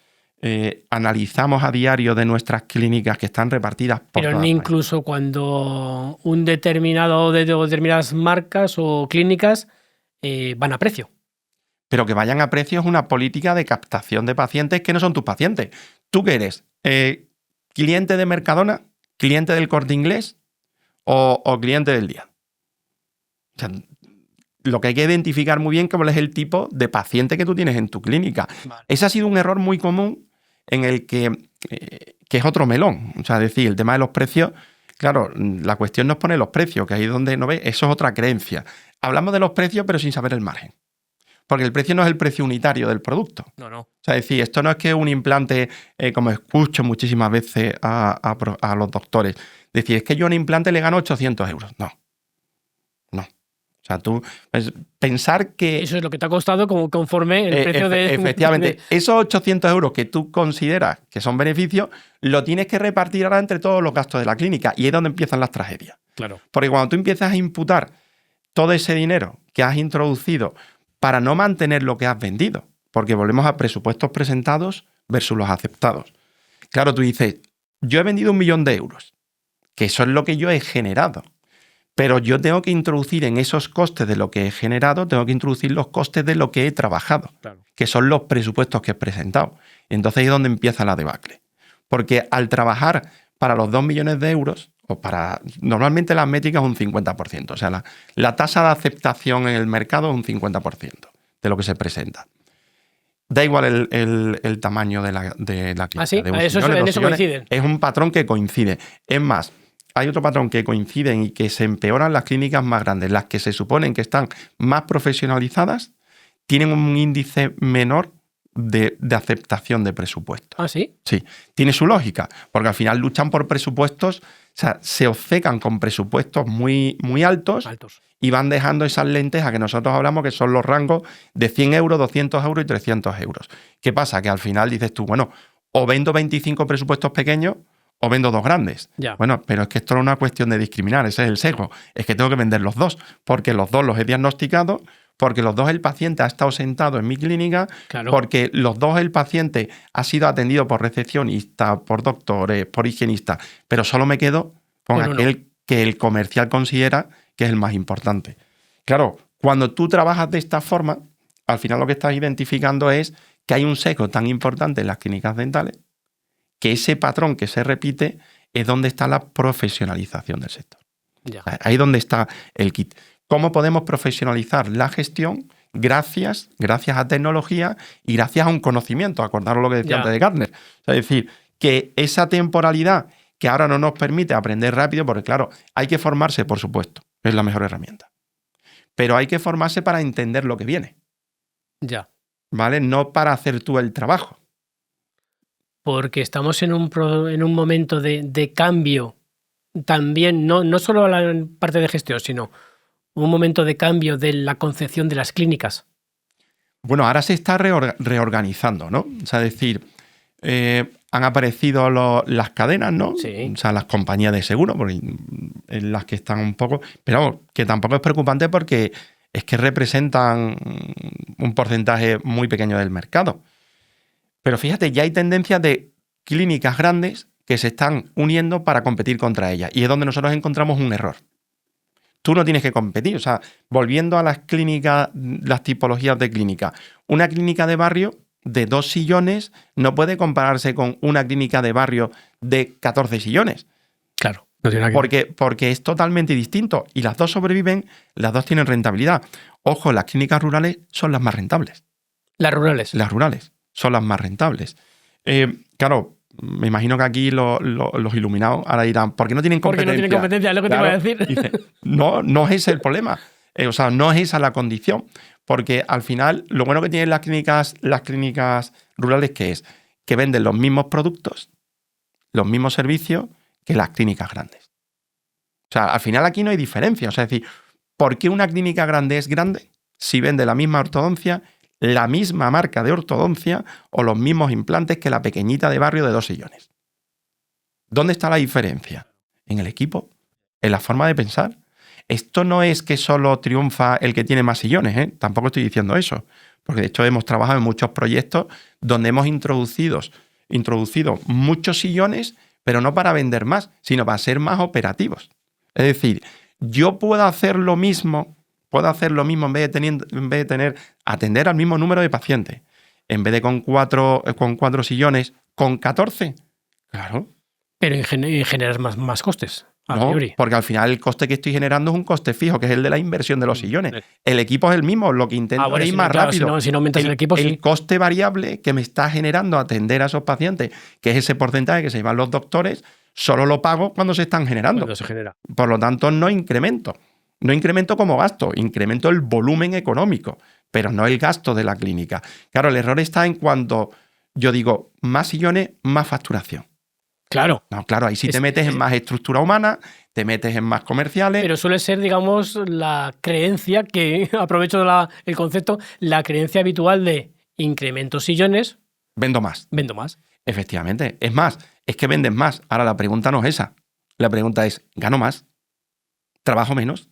Speaker 1: analizamos a diario de nuestras clínicas que están repartidas por
Speaker 2: Pero incluso cuando un determinado de determinadas marcas o clínicas van a precio.
Speaker 1: Pero que vayan a precio es una política de captación de pacientes que no son tus pacientes. ¿Tú qué eres? ¿Cliente de Mercadona? ¿Cliente del Corte Inglés? ¿O cliente del día? O sea, lo que hay que identificar muy bien cuál es el tipo de paciente que tú tienes en tu clínica. Vale. Ese ha sido un error muy común en el que es otro melón. O sea, es decir, el tema de los precios, claro, la cuestión no es poner los precios, que ahí es donde no ves, eso es otra creencia. Hablamos de los precios, pero sin saber el margen. Porque el precio no es el precio unitario del producto.
Speaker 2: No.
Speaker 1: O sea, es decir, esto no es que un implante, como escucho muchísimas veces a los doctores, decir, es que yo a un implante le gano 800 euros. No. O sea, tú pensar que...
Speaker 2: Eso es lo que te ha costado conforme el precio de...
Speaker 1: Efectivamente, esos 800 euros que tú consideras que son beneficios, lo tienes que repartir ahora entre todos los gastos de la clínica. Y es donde empiezan las tragedias.
Speaker 2: Claro.
Speaker 1: Porque cuando tú empiezas a imputar todo ese dinero que has introducido para no mantener lo que has vendido, porque volvemos a presupuestos presentados versus los aceptados. Claro, tú dices, yo he vendido 1 millón de euros, que eso es lo que yo he generado. Pero yo tengo que introducir en esos costes de lo que he generado, tengo que introducir los costes de lo que he trabajado,
Speaker 2: Claro.
Speaker 1: que son los presupuestos que he presentado. Entonces ahí es donde empieza la debacle. Porque al trabajar para los 2 millones de euros, normalmente las métricas es un 50%. O sea, la tasa de aceptación en el mercado es un 50% de lo que se presenta. Da igual el tamaño de la clínica.
Speaker 2: ¿Ah, sí?
Speaker 1: De un
Speaker 2: Eso,
Speaker 1: sillón,
Speaker 2: en
Speaker 1: dos
Speaker 2: eso
Speaker 1: sillones.
Speaker 2: coinciden.
Speaker 1: Es un patrón que coincide. Es más, hay otro patrón que coinciden y que se empeoran las clínicas más grandes. Las que se suponen que están más profesionalizadas tienen un índice menor de aceptación de presupuestos.
Speaker 2: ¿Ah, sí?
Speaker 1: Sí, tiene su lógica, porque al final luchan por presupuestos, o sea, se obcecan con presupuestos muy, muy altos y van dejando esas lentes a que nosotros hablamos que son los rangos de 100 euros, 200 euros y 300 euros. ¿Qué pasa? Que al final dices tú, bueno, o vendo 25 presupuestos pequeños o vendo 2 grandes.
Speaker 2: Ya.
Speaker 1: Bueno, pero es que esto no es una cuestión de discriminar, ese es el sesgo. Es que tengo que vender los dos, porque los dos los he diagnosticado, porque los dos el paciente ha estado sentado en mi clínica,
Speaker 2: Claro.
Speaker 1: porque los dos el paciente ha sido atendido por recepcionista, por doctores, por higienista, pero solo me quedo con aquel que el comercial considera que es el más importante. Claro, cuando tú trabajas de esta forma, al final lo que estás identificando es que hay un sesgo tan importante en las clínicas dentales que ese patrón que se repite es donde está la profesionalización del sector.
Speaker 2: Ya.
Speaker 1: Ahí es donde está el kit. ¿Cómo podemos profesionalizar la gestión? Gracias a tecnología y gracias a un conocimiento. Acordaros lo que decía antes de Gartner. O sea, es decir, que esa temporalidad que ahora no nos permite aprender rápido, porque claro, hay que formarse, por supuesto, es la mejor herramienta. Pero hay que formarse para entender lo que viene.
Speaker 2: Ya.
Speaker 1: ¿Vale? No para hacer tú el trabajo.
Speaker 2: Porque estamos en un momento de cambio también, no solo la parte de gestión, sino un momento de cambio de la concepción de las clínicas.
Speaker 1: Bueno, ahora se está reorganizando, ¿no? O sea, es decir, han aparecido las cadenas, ¿no?
Speaker 2: Sí.
Speaker 1: O sea, las compañías de seguro, porque en las que están un poco... Pero vamos, que tampoco es preocupante porque es que representan un porcentaje muy pequeño del mercado. Pero fíjate, ya hay tendencias de clínicas grandes que se están uniendo para competir contra ellas. Y es donde nosotros encontramos un error. Tú no tienes que competir. O sea, volviendo a las clínicas, las tipologías de clínica. Una clínica de barrio de 2 sillones no puede compararse con una clínica de barrio de 14 sillones.
Speaker 2: Claro. No tiene nada que
Speaker 1: Porque es totalmente distinto. Y las dos sobreviven, las dos tienen rentabilidad. Ojo, las clínicas rurales son las más rentables.
Speaker 2: Las rurales.
Speaker 1: Las rurales son las más rentables. Claro, me imagino que aquí los iluminados ahora dirán, ¿por qué no tienen competencia?
Speaker 2: Porque no tienen competencia, es lo que te iba a decir.
Speaker 1: Dice, no es ese el problema. O sea, no es esa la condición. Porque al final, lo bueno que tienen las clínicas rurales, ¿qué es? Que venden los mismos productos, los mismos servicios que las clínicas grandes. O sea, al final aquí no hay diferencia. O sea, es decir, ¿por qué una clínica grande es grande si vende la misma ortodoncia, la misma marca de ortodoncia o los mismos implantes que la pequeñita de barrio de 2 sillones? ¿Dónde está la diferencia? En el equipo, en la forma de pensar. Esto no es que solo triunfa el que tiene más sillones, ¿eh? Tampoco estoy diciendo eso. Porque de hecho hemos trabajado en muchos proyectos donde hemos introducido muchos sillones, pero no para vender más, sino para ser más operativos. Es decir, yo puedo hacer lo mismo en vez de tener atender al mismo número de pacientes. En vez de con cuatro sillones, con 14. Claro.
Speaker 2: Pero generas más costes.
Speaker 1: No, porque al final el coste que estoy generando es un coste fijo, que es el de la inversión de los sillones. El equipo es el mismo, lo que intento es ir más rápido.
Speaker 2: Si no aumentas el equipo, sí.
Speaker 1: El coste variable que me está generando atender a esos pacientes, que es ese porcentaje que se llevan los doctores, solo lo pago cuando se están generando.
Speaker 2: Cuando se genera.
Speaker 1: Por lo tanto, no incremento. No incremento como gasto, incremento el volumen económico, pero no el gasto de la clínica. Claro, el error está en cuando yo digo más sillones, más facturación.
Speaker 2: Claro.
Speaker 1: No, claro, ahí sí te metes en más estructura humana, te metes en más comerciales.
Speaker 2: Pero suele ser, digamos, la creencia que, aprovecho el concepto, la creencia habitual de incremento sillones.
Speaker 1: Vendo más.
Speaker 2: Vendo más.
Speaker 1: Efectivamente. Es más, es que vendes más. Ahora la pregunta no es esa. La pregunta es, ¿gano más? ¿Trabajo menos?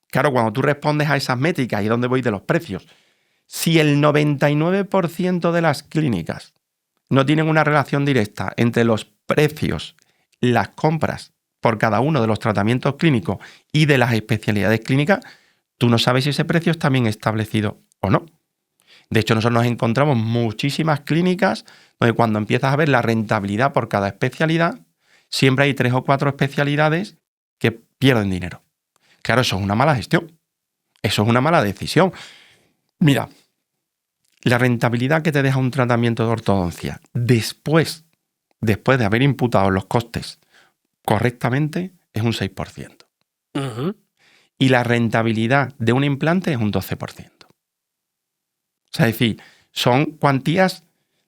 Speaker 1: Claro, cuando tú respondes a esas métricas y dónde voy de los precios, si el 99% de las clínicas no tienen una relación directa entre los precios, las compras por cada uno de los tratamientos clínicos y de las especialidades clínicas, tú no sabes si ese precio está bien establecido o no. De hecho, nosotros nos encontramos muchísimas clínicas donde cuando empiezas a ver la rentabilidad por cada especialidad, siempre hay 3 o 4 especialidades que pierden dinero. Claro, eso es una mala gestión. Eso es una mala decisión. Mira, la rentabilidad que te deja un tratamiento de ortodoncia después de haber imputado los costes correctamente es un 6%.
Speaker 2: Uh-huh.
Speaker 1: Y la rentabilidad de un implante es un 12%. O sea, es decir, son cuantías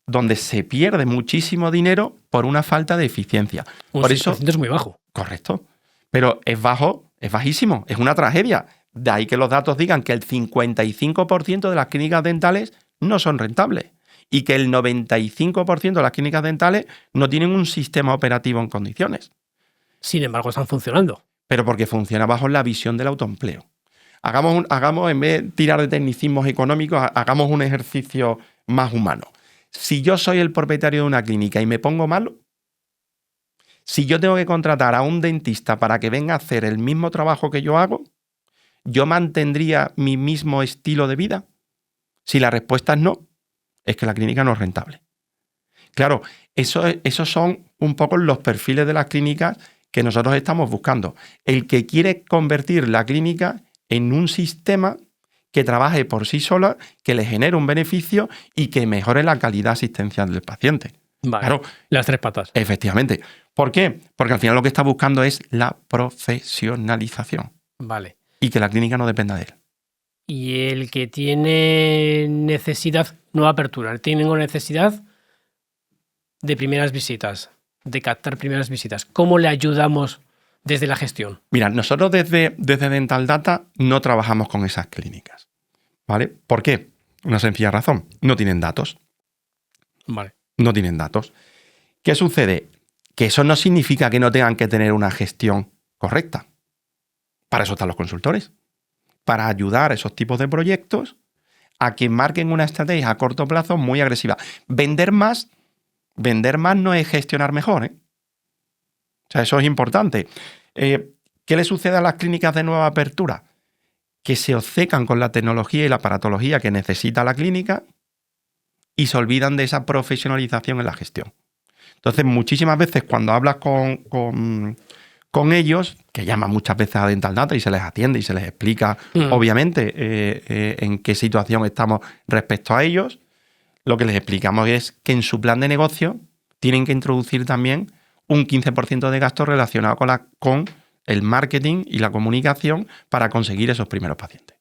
Speaker 1: donde se pierde muchísimo dinero por una falta de eficiencia.
Speaker 2: Un
Speaker 1: por
Speaker 2: 6%
Speaker 1: eso
Speaker 2: es muy bajo.
Speaker 1: Correcto. Pero es bajo, es bajísimo, es una tragedia. De ahí que los datos digan que el 55% de las clínicas dentales no son rentables y que el 95% de las clínicas dentales no tienen un sistema operativo en condiciones.
Speaker 2: Sin embargo, están funcionando.
Speaker 1: Pero porque funciona bajo la visión del autoempleo. Hagamos, en vez de tirar de tecnicismos económicos, hagamos un ejercicio más humano. Si yo soy el propietario de una clínica y me pongo malo, si yo tengo que contratar a un dentista para que venga a hacer el mismo trabajo que yo hago, ¿yo mantendría mi mismo estilo de vida? Si la respuesta es no, es que la clínica no es rentable. Claro, esos son un poco los perfiles de las clínicas que nosotros estamos buscando. El que quiere convertir la clínica en un sistema que trabaje por sí sola, que le genere un beneficio y que mejore la calidad asistencial del paciente.
Speaker 2: Vale.
Speaker 1: Claro,
Speaker 2: las 3 patas.
Speaker 1: Efectivamente. ¿Por qué? Porque al final lo que está buscando es la profesionalización.
Speaker 2: Vale.
Speaker 1: Y que la clínica no dependa de él.
Speaker 2: Y el que tiene necesidad, no apertura, tiene necesidad de primeras visitas, de captar primeras visitas. ¿Cómo le ayudamos desde la gestión?
Speaker 1: Mira, nosotros desde Dental Data no trabajamos con esas clínicas. ¿Vale? ¿Por qué? Una sencilla razón. No tienen datos.
Speaker 2: Vale.
Speaker 1: No tienen datos. ¿Qué sucede? Que eso no significa que no tengan que tener una gestión correcta. Para eso están los consultores. Para ayudar a esos tipos de proyectos a que marquen una estrategia a corto plazo muy agresiva. Vender más no es gestionar mejor, ¿eh? O sea, eso es importante. ¿Qué le sucede a las clínicas de nueva apertura? Que se obcecan con la tecnología y la aparatología que necesita la clínica y se olvidan de esa profesionalización en la gestión. Entonces, muchísimas veces cuando hablas con ellos, que llaman muchas veces a Dental Data y se les atiende y se les explica, obviamente, en qué situación estamos respecto a ellos, lo que les explicamos es que en su plan de negocio tienen que introducir también un 15% de gasto relacionado con el marketing y la comunicación para conseguir esos primeros pacientes.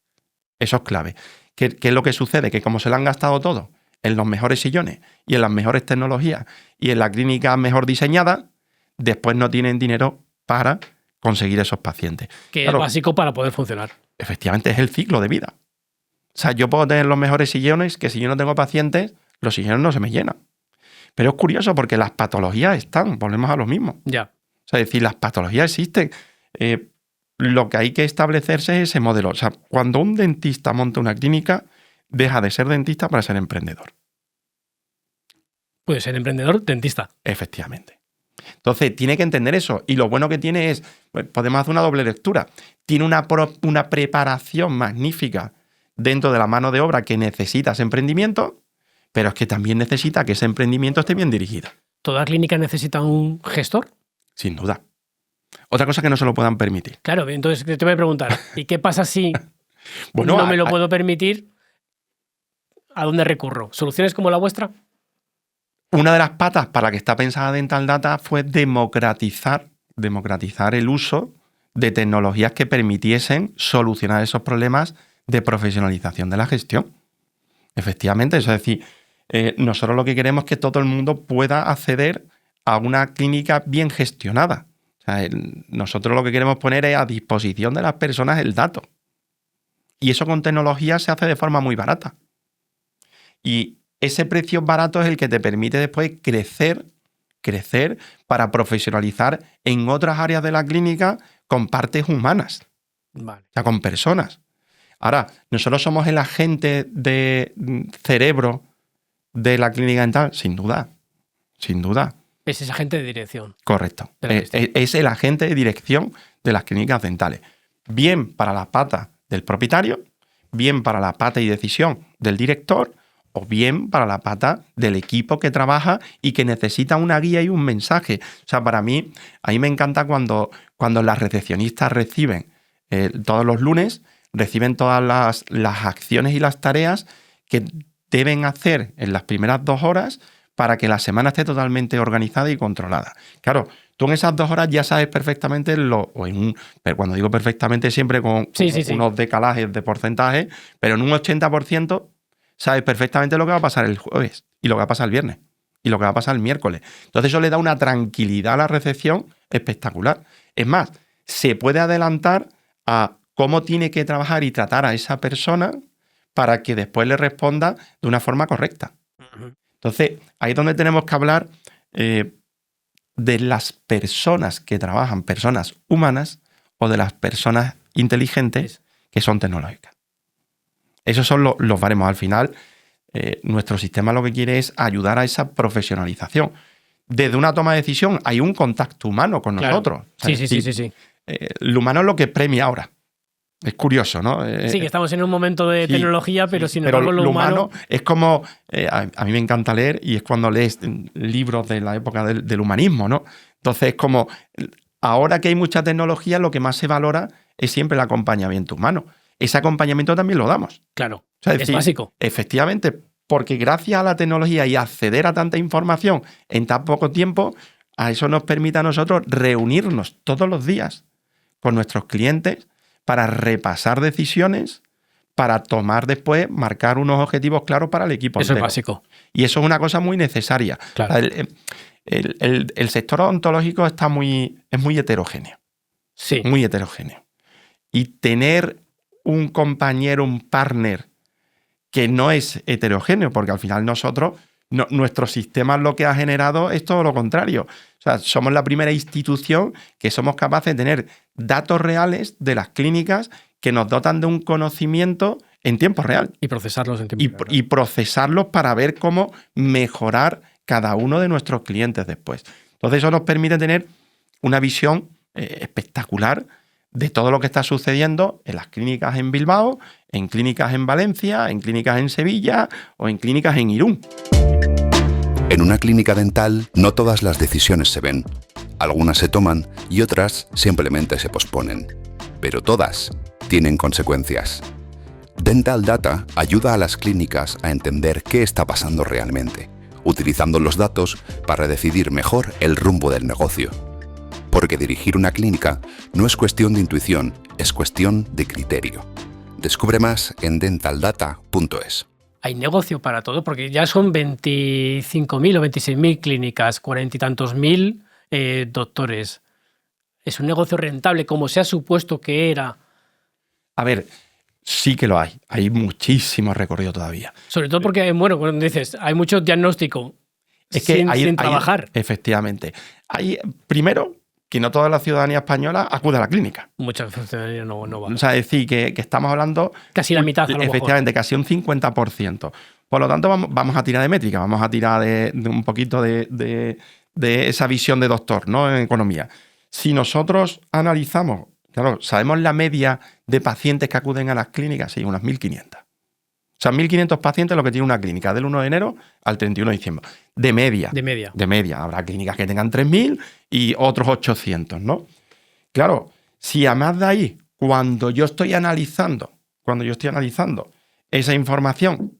Speaker 1: Eso es clave. ¿Qué es lo que sucede? Que como se lo han gastado todo en los mejores sillones y en las mejores tecnologías y en la clínica mejor diseñada, después no tienen dinero para conseguir esos pacientes.
Speaker 2: Que claro, es básico para poder funcionar.
Speaker 1: Efectivamente, es el ciclo de vida. O sea, yo puedo tener los mejores sillones, que si yo no tengo pacientes, los sillones no se me llenan. Pero es curioso porque las patologías están, volvemos a lo mismo.
Speaker 2: Ya.
Speaker 1: O sea, es decir, las patologías existen. Lo que hay que establecerse es ese modelo. O sea, cuando un dentista monta una clínica, deja de ser dentista para ser emprendedor.
Speaker 2: Puede ser emprendedor, dentista.
Speaker 1: Efectivamente. Entonces, tiene que entender eso. Y lo bueno que tiene es, podemos hacer una doble lectura. Tiene una preparación magnífica dentro de la mano de obra que necesita ese emprendimiento, pero es que también necesita que ese emprendimiento esté bien dirigido.
Speaker 2: ¿Toda clínica necesita un gestor?
Speaker 1: Sin duda. Otra cosa que no se lo puedan permitir.
Speaker 2: Claro, entonces te voy a preguntar, ¿y qué pasa si
Speaker 1: bueno,
Speaker 2: no me lo puedo permitir? ¿A dónde recurro? ¿Soluciones como la vuestra?
Speaker 1: Una de las patas para la que está pensada Dental Data fue democratizar el uso de tecnologías que permitiesen solucionar esos problemas de profesionalización de la gestión. Efectivamente, eso es decir, nosotros lo que queremos es que todo el mundo pueda acceder a una clínica bien gestionada. O sea, nosotros lo que queremos poner es a disposición de las personas el dato. Y eso con tecnología se hace de forma muy barata. Y ese precio barato es el que te permite después crecer para profesionalizar en otras áreas de la clínica con partes humanas.
Speaker 2: Vale.
Speaker 1: O sea, con personas. Ahora, nosotros somos el agente de cerebro de la clínica dental, sin duda. Sin duda.
Speaker 2: Es ese agente de dirección.
Speaker 1: Correcto. Es el agente de dirección de las clínicas dentales. Bien para la pata del propietario, bien para la pata y decisión del director, o bien para la pata del equipo que trabaja y que necesita una guía y un mensaje. O sea, para mí, a mí me encanta cuando las recepcionistas reciben, todos los lunes, reciben todas las acciones y las tareas que deben hacer en las primeras 2 horas para que la semana esté totalmente organizada y controlada. Claro, tú en esas 2 horas ya sabes perfectamente, pero cuando digo perfectamente siempre con unos decalajes de porcentaje, pero en un 80% sabes perfectamente lo que va a pasar el jueves y lo que va a pasar el viernes y lo que va a pasar el miércoles. Entonces eso le da una tranquilidad a la recepción espectacular. Es más, se puede adelantar a cómo tiene que trabajar y tratar a esa persona para que después le responda de una forma correcta. Entonces, ahí es donde tenemos que hablar de las personas que trabajan, personas humanas, o de las personas inteligentes que son tecnológicas. Esos son los baremos. Al final, nuestro sistema lo que quiere es ayudar a esa profesionalización. Desde una toma de decisión hay un contacto humano con nosotros.
Speaker 2: Sí, sí.
Speaker 1: El humano es lo que premia ahora. Es curioso, ¿no?
Speaker 2: Sí, que estamos en un momento de tecnología, pero sin embargo lo humano
Speaker 1: es como... a mí me encanta leer y es cuando lees libros de la época del humanismo, ¿no? Entonces es como... Ahora que hay mucha tecnología, lo que más se valora es siempre el acompañamiento humano. Ese acompañamiento también lo damos.
Speaker 2: Claro,
Speaker 1: o sea, es decir,
Speaker 2: básico.
Speaker 1: Efectivamente, porque gracias a la tecnología y acceder a tanta información en tan poco tiempo, a eso nos permite a nosotros reunirnos todos los días con nuestros clientes para repasar decisiones, para tomar después, marcar unos objetivos claros para el equipo
Speaker 2: Eso
Speaker 1: entero.
Speaker 2: es básico.
Speaker 1: Y eso es una cosa muy necesaria.
Speaker 2: Claro.
Speaker 1: El sector odontológico es muy heterogéneo.
Speaker 2: Sí.
Speaker 1: Muy heterogéneo. Y tener un compañero, un partner que no es heterogéneo, porque al final nuestro sistema lo que ha generado es todo lo contrario. O sea, somos la primera institución que somos capaces de tener datos reales de las clínicas que nos dotan de un conocimiento en tiempo real.
Speaker 2: Y procesarlos en tiempo real.
Speaker 1: Y procesarlos para ver cómo mejorar cada uno de nuestros clientes después. Entonces eso nos permite tener una visión espectacular de todo lo que está sucediendo en las clínicas en Bilbao, en clínicas en Valencia, en clínicas en Sevilla o en clínicas en Irún.
Speaker 3: En una clínica dental no todas las decisiones se ven. Algunas se toman y otras simplemente se posponen. Pero todas tienen consecuencias. Dental Data ayuda a las clínicas a entender qué está pasando realmente, utilizando los datos para decidir mejor el rumbo del negocio. Porque dirigir una clínica no es cuestión de intuición, es cuestión de criterio. Descubre más en dentaldata.es.
Speaker 2: Hay negocio para todo, porque ya son 25.000 o 26.000 clínicas, 40 y tantos mil doctores. Es un negocio rentable, como se ha supuesto que era.
Speaker 1: A ver, sí que lo hay. Hay muchísimo recorrido todavía.
Speaker 2: Sobre todo porque, bueno, cuando dices, hay mucho diagnóstico sin trabajar.
Speaker 1: Efectivamente. Primero, que no toda la ciudadanía española acude a la clínica.
Speaker 2: Mucha ciudadanía no va.
Speaker 1: O sea, es decir, que estamos hablando...
Speaker 2: Casi la mitad, a lo mejor.
Speaker 1: Efectivamente, casi un 50%. Por lo tanto, vamos a tirar de métrica, vamos a tirar de un poquito de esa visión de doctor, ¿no? En economía. Si nosotros analizamos, claro, sabemos la media de pacientes que acuden a las clínicas, sí, unas 1.500. O sea, 1.500 pacientes es lo que tiene una clínica del 1 de enero al 31 de diciembre. De media. De media. Habrá clínicas que tengan 3.000 y otros 800, ¿no? Claro, si además de ahí, cuando yo estoy analizando esa información,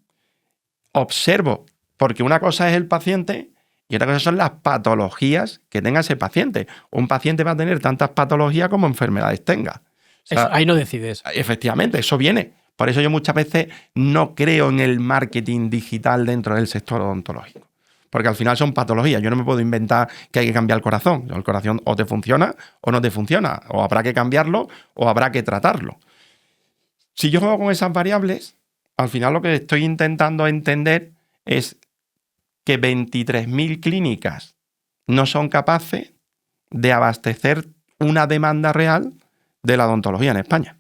Speaker 1: observo, porque una cosa es el paciente y otra cosa son las patologías que tenga ese paciente. Un paciente va a tener tantas patologías como enfermedades tenga. O sea,
Speaker 2: ahí no decides.
Speaker 1: Efectivamente, eso viene. Por eso yo muchas veces no creo en el marketing digital dentro del sector odontológico. Porque al final son patologías. Yo no me puedo inventar que hay que cambiar el corazón. El corazón o te funciona o no te funciona. O habrá que cambiarlo o habrá que tratarlo. Si yo juego con esas variables, al final lo que estoy intentando entender es que 23.000 clínicas no son capaces de abastecer una demanda real de la odontología en España.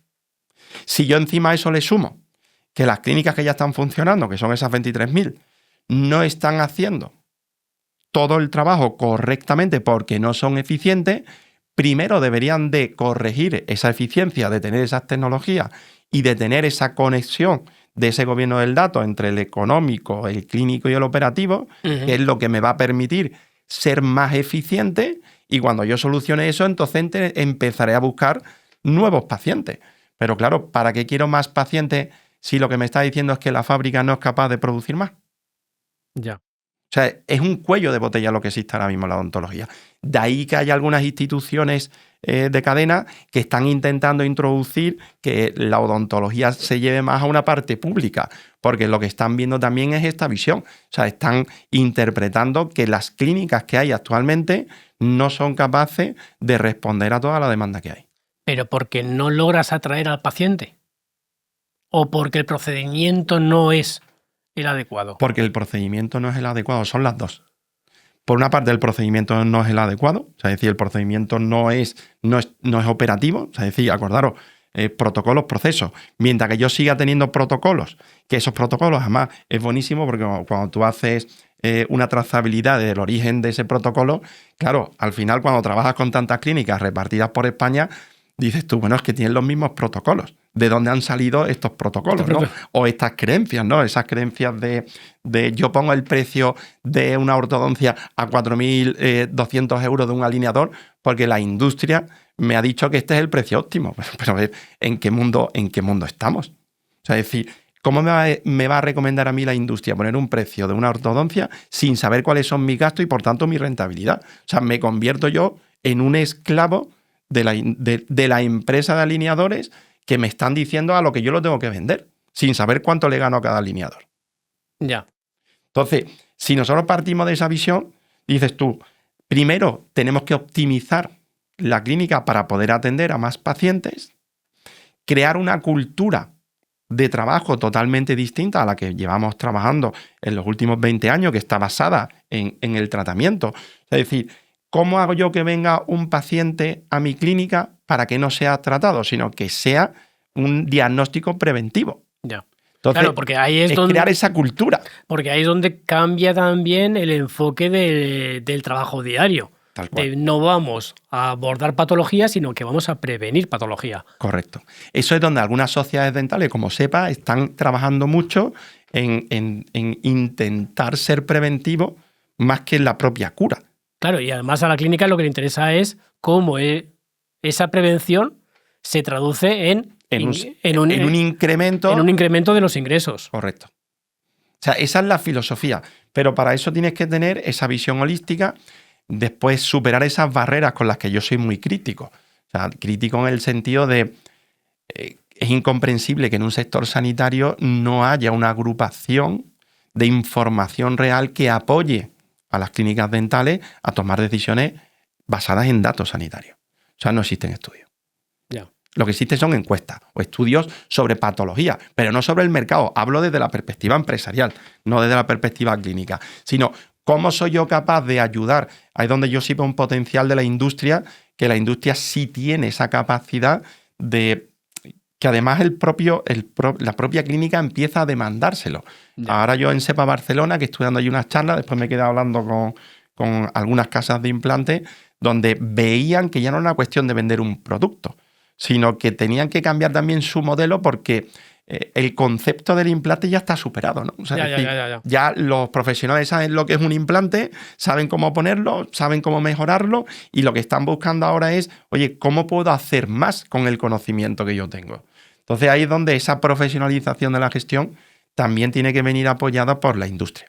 Speaker 1: Si yo encima a eso le sumo que las clínicas que ya están funcionando, que son esas 23.000, no están haciendo todo el trabajo correctamente porque no son eficientes, primero deberían de corregir esa eficiencia de tener esas tecnologías y de tener esa conexión de ese gobierno del dato entre el económico, el clínico y el operativo, que es lo que me va a permitir ser más eficiente, y cuando yo solucione eso, entonces empezaré a buscar nuevos pacientes. Pero claro, ¿para qué quiero más pacientes si lo que me está diciendo es que la fábrica no es capaz de producir más?
Speaker 2: Ya.
Speaker 1: O sea, es un cuello de botella lo que existe ahora mismo en la odontología. De ahí que hay algunas instituciones de cadena que están intentando introducir que la odontología se lleve más a una parte pública, porque lo que están viendo también es esta visión. O sea, están interpretando que las clínicas que hay actualmente no son capaces de responder a toda la demanda que hay.
Speaker 2: ¿Pero porque no logras atraer al paciente? ¿O porque el procedimiento no es el adecuado?
Speaker 1: Porque el procedimiento no es el adecuado, son las dos. Por una parte, el procedimiento no es el adecuado, o sea, es decir, el procedimiento no es operativo, o sea, es decir, acordaros, protocolos, procesos. Mientras que yo siga teniendo protocolos, que esos protocolos además es buenísimo porque cuando tú haces una trazabilidad del origen de ese protocolo, claro, al final cuando trabajas con tantas clínicas repartidas por España, dices tú, bueno, es que tienen los mismos protocolos. ¿De dónde han salido estos protocolos, no? O estas creencias, ¿no? Esas creencias de yo pongo el precio de una ortodoncia a 4.200 euros de un alineador porque la industria me ha dicho que este es el precio óptimo. Pero a ver, ¿en qué mundo estamos? O sea, es decir, ¿cómo me va a recomendar a mí la industria poner un precio de una ortodoncia sin saber cuáles son mis gastos y, por tanto, mi rentabilidad? O sea, me convierto yo en un esclavo de la empresa de alineadores que me están diciendo a lo que yo lo tengo que vender, sin saber cuánto le gano a cada alineador.
Speaker 2: Ya.
Speaker 1: Entonces, si nosotros partimos de esa visión, dices tú, primero tenemos que optimizar la clínica para poder atender a más pacientes, crear una cultura de trabajo totalmente distinta a la que llevamos trabajando en los últimos 20 años, que está basada en el tratamiento. Es decir, ¿cómo hago yo que venga un paciente a mi clínica para que no sea tratado, sino que sea un diagnóstico preventivo?
Speaker 2: Ya.
Speaker 1: Entonces,
Speaker 2: claro, porque ahí es
Speaker 1: crear esa cultura.
Speaker 2: Porque ahí es donde cambia también el enfoque del trabajo diario.
Speaker 1: Tal cual.
Speaker 2: No vamos a abordar patología, sino que vamos a prevenir patología.
Speaker 1: Correcto. Eso es donde algunas sociedades dentales, como SEPA, están trabajando mucho en intentar ser preventivo más que en la propia cura.
Speaker 2: Claro, y además a la clínica lo que le interesa es cómo esa prevención se traduce en un incremento. En un incremento de los ingresos.
Speaker 1: Correcto. O sea, esa es la filosofía. Pero para eso tienes que tener esa visión holística, después superar esas barreras con las que yo soy muy crítico. O sea, crítico en el sentido de es incomprensible que en un sector sanitario no haya una agrupación de información real que apoye a las clínicas dentales a tomar decisiones basadas en datos sanitarios. O sea, no existen estudios.
Speaker 2: Ya.
Speaker 1: Lo que existen son encuestas o estudios sobre patología, pero no sobre el mercado. Hablo desde la perspectiva empresarial, no desde la perspectiva clínica, sino cómo soy yo capaz de ayudar. Ahí es donde yo sí veo un potencial de la industria, que la industria sí tiene esa capacidad de que además la propia clínica empieza a demandárselo. Ya. Ahora yo en SEPA Barcelona, que estoy dando allí unas charlas, después me quedé hablando con algunas casas de implantes, donde veían que ya no era una cuestión de vender un producto, sino que tenían que cambiar también su modelo porque el concepto del implante ya está superado, ¿no? O sea, ya los profesionales saben lo que es un implante, saben cómo ponerlo, saben cómo mejorarlo, y lo que están buscando ahora es, oye, ¿cómo puedo hacer más con el conocimiento que yo tengo? Entonces ahí es donde esa profesionalización de la gestión también tiene que venir apoyada por la industria.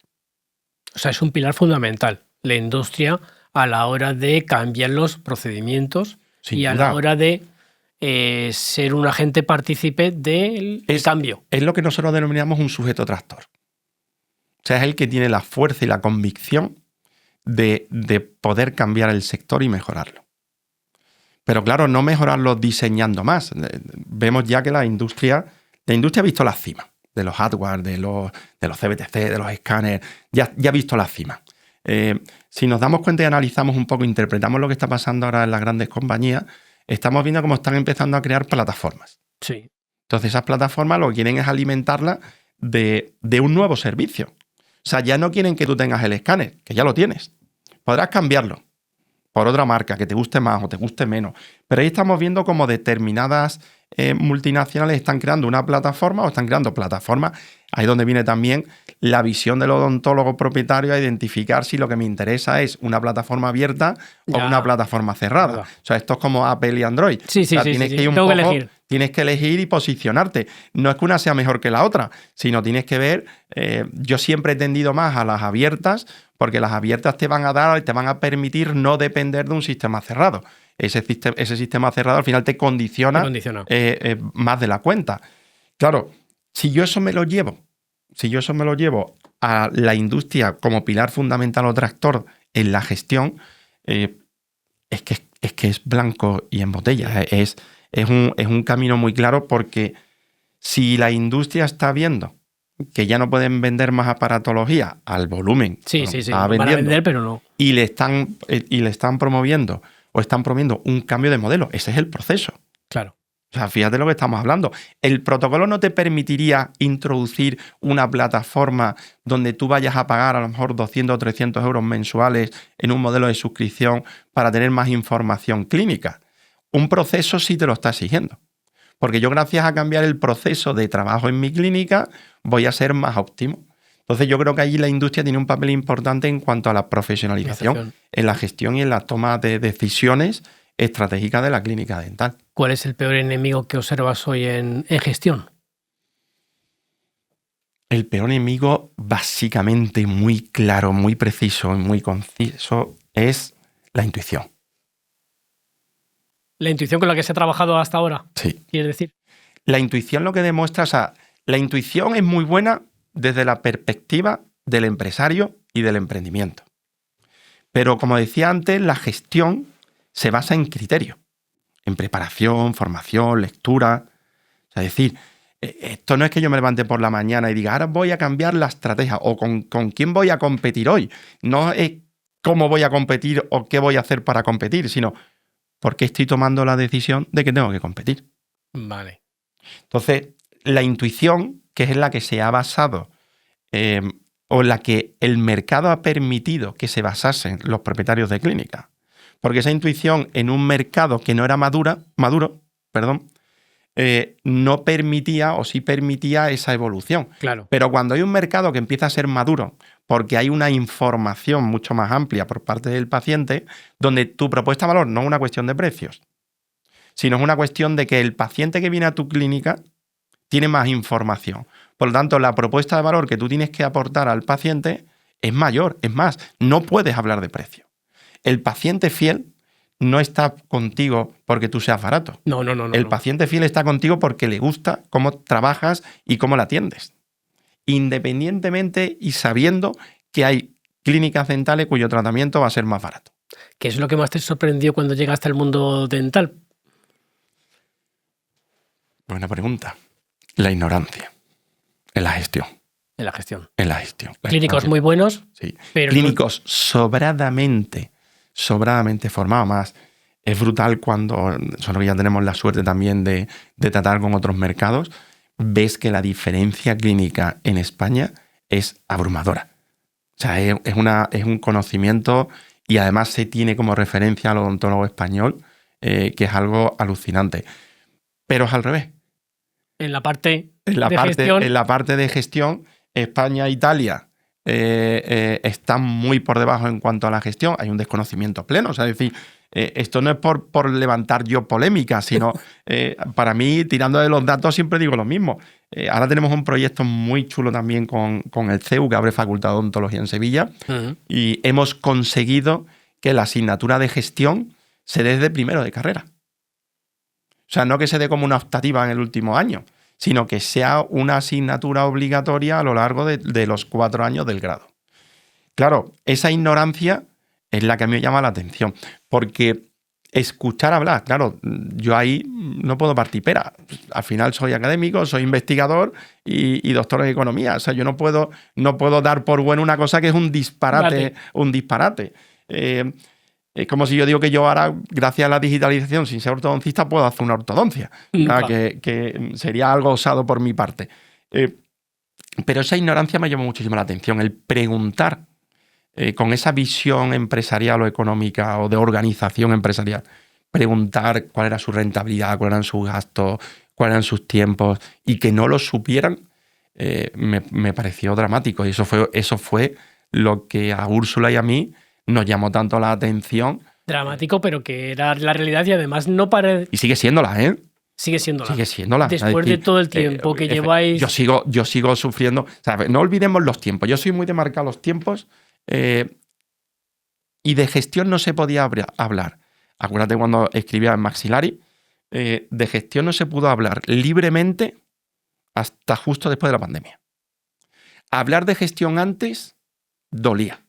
Speaker 2: O sea, es un pilar fundamental, la industria, a la hora de cambiar los procedimientos y a la hora de ser un agente partícipe del cambio.
Speaker 1: Es lo que nosotros denominamos un sujeto tractor. O sea, es el que tiene la fuerza y la convicción de poder cambiar el sector y mejorarlo. Pero claro, no mejorarlo diseñando más. Vemos ya que la industria ha visto la cima de los hardware, de los CBTC, de los escáneres, ya ha visto la cima. Si nos damos cuenta y analizamos un poco, interpretamos lo que está pasando ahora en las grandes compañías, estamos viendo cómo están empezando a crear plataformas.
Speaker 2: Sí.
Speaker 1: Entonces esas plataformas lo que quieren es alimentarlas de un nuevo servicio. O sea, ya no quieren que tú tengas el escáner, que ya lo tienes. Podrás cambiarlo por otra marca que te guste más o te guste menos. Pero ahí estamos viendo cómo determinadas multinacionales están creando una plataforma o están creando plataformas. Ahí es donde viene también la visión del odontólogo propietario a identificar si lo que me interesa es una plataforma abierta o una plataforma cerrada.
Speaker 2: Verdad.
Speaker 1: O sea, esto es como Apple y Android.
Speaker 2: Sí,
Speaker 1: O sea,
Speaker 2: sí.
Speaker 1: que ir un
Speaker 2: Tengo que
Speaker 1: poco,
Speaker 2: elegir.
Speaker 1: tienes que elegir y posicionarte. No es que una sea mejor que la otra, sino tienes que ver. Yo siempre he tendido más a las abiertas, porque las abiertas te van a dar y te van a permitir no depender de un sistema cerrado. Ese sistema cerrado al final te condiciona, más de la cuenta. Claro, si yo eso me lo llevo a la industria como pilar fundamental o tractor en la gestión, es que es blanco y en botella. Es un camino muy claro, porque si la industria está viendo que ya no pueden vender más aparatología al volumen
Speaker 2: van a vender, pero no.
Speaker 1: y le están promoviendo un cambio de modelo, ese es el proceso.
Speaker 2: Claro.
Speaker 1: O sea, fíjate lo que estamos hablando. El protocolo no te permitiría introducir una plataforma donde tú vayas a pagar a lo mejor 200 o 300 euros mensuales en un modelo de suscripción para tener más información clínica. Un proceso sí te lo está exigiendo. Porque yo, gracias a cambiar el proceso de trabajo en mi clínica, voy a ser más óptimo. Entonces yo creo que allí la industria tiene un papel importante en cuanto a la profesionalización, en la gestión y en la toma de decisiones estratégicas de la clínica dental.
Speaker 2: ¿Cuál es el peor enemigo que observas hoy en gestión?
Speaker 1: El peor enemigo, básicamente muy claro, muy preciso y muy conciso, es la intuición.
Speaker 2: ¿La intuición con la que se ha trabajado hasta ahora?
Speaker 1: Sí.
Speaker 2: ¿Quieres decir?
Speaker 1: La intuición lo que demuestra, o sea, la intuición es muy buena desde la perspectiva del empresario y del emprendimiento. Pero, como decía antes, la gestión se basa en criterio, en preparación, formación, lectura. O sea, es decir, esto no es que yo me levante por la mañana y diga, ahora voy a cambiar la estrategia o con quién voy a competir hoy. No es cómo voy a competir o qué voy a hacer para competir, sino por qué estoy tomando la decisión de que tengo que competir.
Speaker 2: Vale.
Speaker 1: Entonces, la intuición, que es en la que se ha basado o en la que el mercado ha permitido que se basasen los propietarios de clínica. Porque esa intuición en un mercado que no era maduro, no permitía o sí permitía esa evolución.
Speaker 2: Claro.
Speaker 1: Pero cuando hay un mercado que empieza a ser maduro, porque hay una información mucho más amplia por parte del paciente, donde tu propuesta de valor no es una cuestión de precios, sino es una cuestión de que el paciente que viene a tu clínica tiene más información. Por lo tanto, la propuesta de valor que tú tienes que aportar al paciente es mayor. Es más, no puedes hablar de precio. El paciente fiel no está contigo porque tú seas barato.
Speaker 2: No.
Speaker 1: El paciente fiel está contigo porque le gusta cómo trabajas y cómo la atiendes. Independientemente y sabiendo que hay clínicas dentales cuyo tratamiento va a ser más barato.
Speaker 2: ¿Qué es lo que más te sorprendió cuando llegaste al mundo dental?
Speaker 1: Buena pregunta. La ignorancia en la gestión.
Speaker 2: En la gestión.
Speaker 1: En la gestión.
Speaker 2: Clínicos muy buenos.
Speaker 1: Sí.
Speaker 2: Pero
Speaker 1: clínicos sobradamente formados. Más es brutal cuando, solo que ya tenemos la suerte también de tratar con otros mercados, ves que la diferencia clínica en España es abrumadora. O sea, es un conocimiento y además se tiene como referencia al odontólogo español, que es algo alucinante. Pero es al revés.
Speaker 2: En la parte
Speaker 1: de gestión, España e Italia están muy por debajo en cuanto a la gestión. Hay un desconocimiento pleno. O sea, es decir, esto no es por levantar yo polémica, sino para mí, tirando de los datos, siempre digo lo mismo. Ahora tenemos un proyecto muy chulo también con el CEU, que abre Facultad de Odontología en Sevilla, y hemos conseguido que la asignatura de gestión se dé desde primero de carrera. O sea, no que se dé como una optativa en el último año, sino que sea una asignatura obligatoria a lo largo de los 4 años del grado. Claro, esa ignorancia es la que a mí me llama la atención, porque escuchar hablar, claro, yo ahí no puedo partir pera. Al final soy académico, soy investigador y doctor en economía. O sea, yo no puedo dar por bueno una cosa que es un disparate. Es como si yo digo que yo ahora, gracias a la digitalización, sin ser ortodoncista, puedo hacer una ortodoncia. Que sería algo osado por mi parte. Pero esa ignorancia me llamó muchísimo la atención. El preguntar con esa visión empresarial o económica o de organización empresarial, preguntar cuál era su rentabilidad, cuáles eran sus gastos, cuáles eran sus tiempos, y que no lo supieran, me pareció dramático. Y eso fue lo que a Úrsula y a mí nos llamó tanto la atención.
Speaker 2: Dramático, pero que era la realidad y además no parece...
Speaker 1: Y sigue siéndola, ¿eh?
Speaker 2: Sigue siéndola.
Speaker 1: Sigue siéndola.
Speaker 2: Después de todo el tiempo que lleváis...
Speaker 1: Yo sigo sufriendo. O sea, no olvidemos los tiempos. Yo soy muy de marcar los tiempos, y de gestión no se podía hablar. Acuérdate cuando escribía en Maxillari, de gestión no se pudo hablar libremente hasta justo después de la pandemia. Hablar de gestión antes dolía.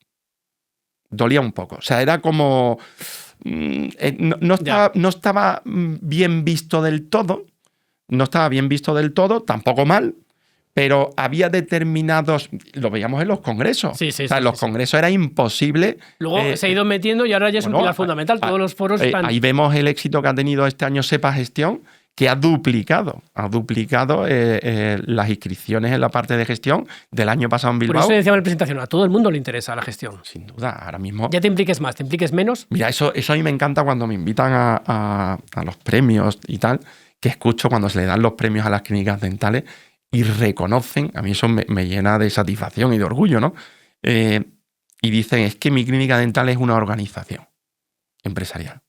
Speaker 1: Dolía un poco. O sea, era como... no estaba bien visto del todo. No estaba bien visto del todo, tampoco mal, pero había determinados... Lo veíamos en los congresos.
Speaker 2: Sí, sí,
Speaker 1: o sea, en los
Speaker 2: sí.
Speaker 1: congresos era imposible...
Speaker 2: Luego se ha ido metiendo y ahora ya es un pilar fundamental. Todos los foros están...
Speaker 1: Ahí vemos el éxito que ha tenido este año SEPA Gestión, que ha duplicado las inscripciones en la parte de gestión del año pasado en Bilbao.
Speaker 2: Por eso decíamos en la presentación, a todo el mundo le interesa la gestión.
Speaker 1: Sin duda, ahora mismo...
Speaker 2: Ya te impliques más, te impliques menos.
Speaker 1: Mira, eso a mí me encanta cuando me invitan a los premios y tal, que escucho cuando se le dan los premios a las clínicas dentales y reconocen, a mí eso me llena de satisfacción y de orgullo, ¿no? Y dicen, es que mi clínica dental es una organización empresarial.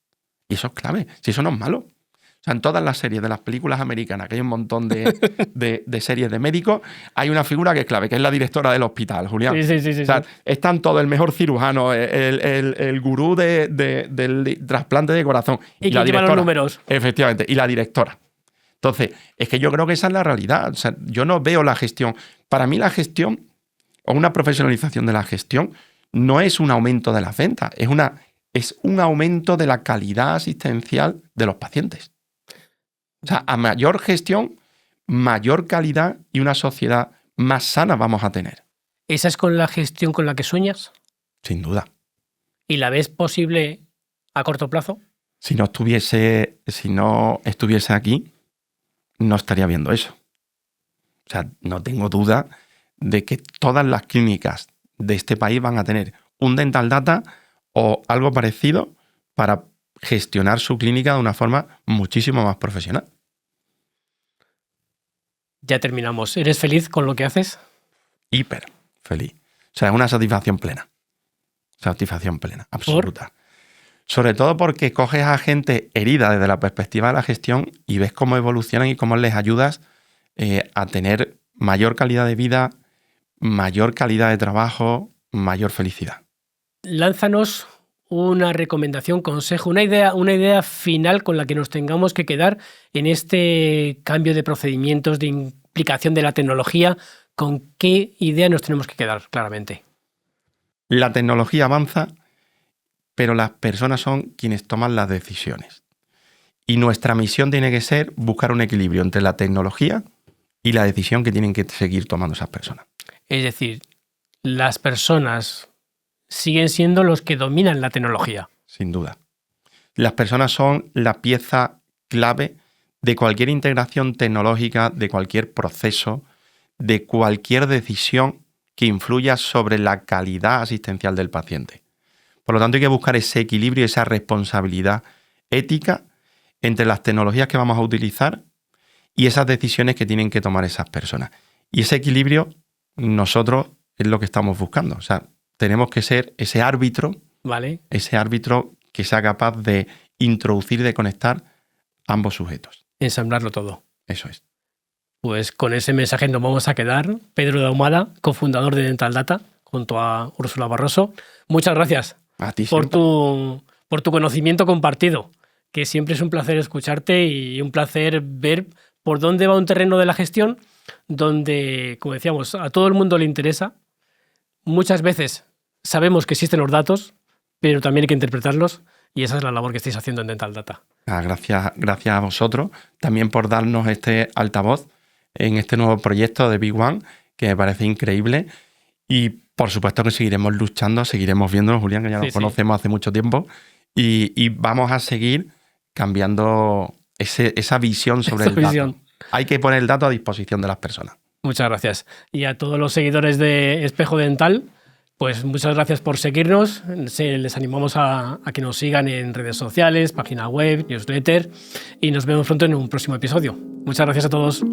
Speaker 1: Y eso es clave, si eso no es malo. O sea, en todas las series de las películas americanas, que hay un montón de series de médicos, hay una figura que es clave, que es la directora del hospital, Julián.
Speaker 2: Sí.
Speaker 1: O sea, están todos, el mejor cirujano, el gurú del trasplante de corazón.
Speaker 2: Y quien lleva los números.
Speaker 1: Efectivamente, y la directora. Entonces, es que yo creo que esa es la realidad. O sea, yo no veo la gestión. Para mí la gestión, o una profesionalización de la gestión, no es un aumento de las ventas, es un aumento de la calidad asistencial de los pacientes. O sea, a mayor gestión, mayor calidad y una sociedad más sana vamos a tener.
Speaker 2: ¿Esa es con la gestión con la que sueñas?
Speaker 1: Sin duda.
Speaker 2: ¿Y la ves posible a corto plazo?
Speaker 1: Si no estuviese aquí, no estaría viendo eso. O sea, no tengo duda de que todas las clínicas de este país van a tener un Dental Data o algo parecido para gestionar su clínica de una forma muchísimo más profesional.
Speaker 2: Ya terminamos. ¿Eres feliz con lo que haces?
Speaker 1: Hiper feliz. O sea, es una satisfacción plena. Satisfacción plena, absoluta. Sobre todo porque coges a gente herida desde la perspectiva de la gestión y ves cómo evolucionan y cómo les ayudas a tener mayor calidad de vida, mayor calidad de trabajo, mayor felicidad.
Speaker 2: Lánzanos una recomendación, consejo, una idea final con la que nos tengamos que quedar en este cambio de procedimientos, de implicación de la tecnología. ¿Con qué idea nos tenemos que quedar claramente?
Speaker 1: La tecnología avanza, pero las personas son quienes toman las decisiones. Y nuestra misión tiene que ser buscar un equilibrio entre la tecnología y la decisión que tienen que seguir tomando esas personas.
Speaker 2: Es decir, las personas siguen siendo los que dominan la tecnología.
Speaker 1: Sin duda. Las personas son la pieza clave de cualquier integración tecnológica, de cualquier proceso, de cualquier decisión que influya sobre la calidad asistencial del paciente. Por lo tanto, hay que buscar ese equilibrio, esa responsabilidad ética entre las tecnologías que vamos a utilizar y esas decisiones que tienen que tomar esas personas. Y ese equilibrio, nosotros es lo que estamos buscando. O sea, tenemos que ser ese árbitro,
Speaker 2: ¿vale?
Speaker 1: Ese árbitro que sea capaz de introducir y de conectar ambos sujetos.
Speaker 2: Ensamblarlo todo.
Speaker 1: Eso es.
Speaker 2: Pues con ese mensaje nos vamos a quedar. Pedro de Ahumada, cofundador de Dental Data, junto a Úrsula Barroso. Muchas gracias
Speaker 1: A ti
Speaker 2: por tu conocimiento compartido, que siempre es un placer escucharte y un placer ver por dónde va un terreno de la gestión donde, como decíamos, a todo el mundo le interesa. Muchas veces sabemos que existen los datos, pero también hay que interpretarlos y esa es la labor que estáis haciendo en Dental Data.
Speaker 1: Gracias a vosotros también por darnos este altavoz en este nuevo proyecto de Big One, que me parece increíble. Y por supuesto que seguiremos luchando, seguiremos viéndonos, Julián, que ya nos conocemos hace mucho tiempo, y vamos a seguir cambiando esa visión sobre el dato. Hay que poner el dato a disposición de las personas.
Speaker 2: Muchas gracias. Y a todos los seguidores de Espejo Dental, Pues muchas gracias por seguirnos. Les animamos a que nos sigan en redes sociales, página web, newsletter, y nos vemos pronto en un próximo episodio. Muchas gracias a todos.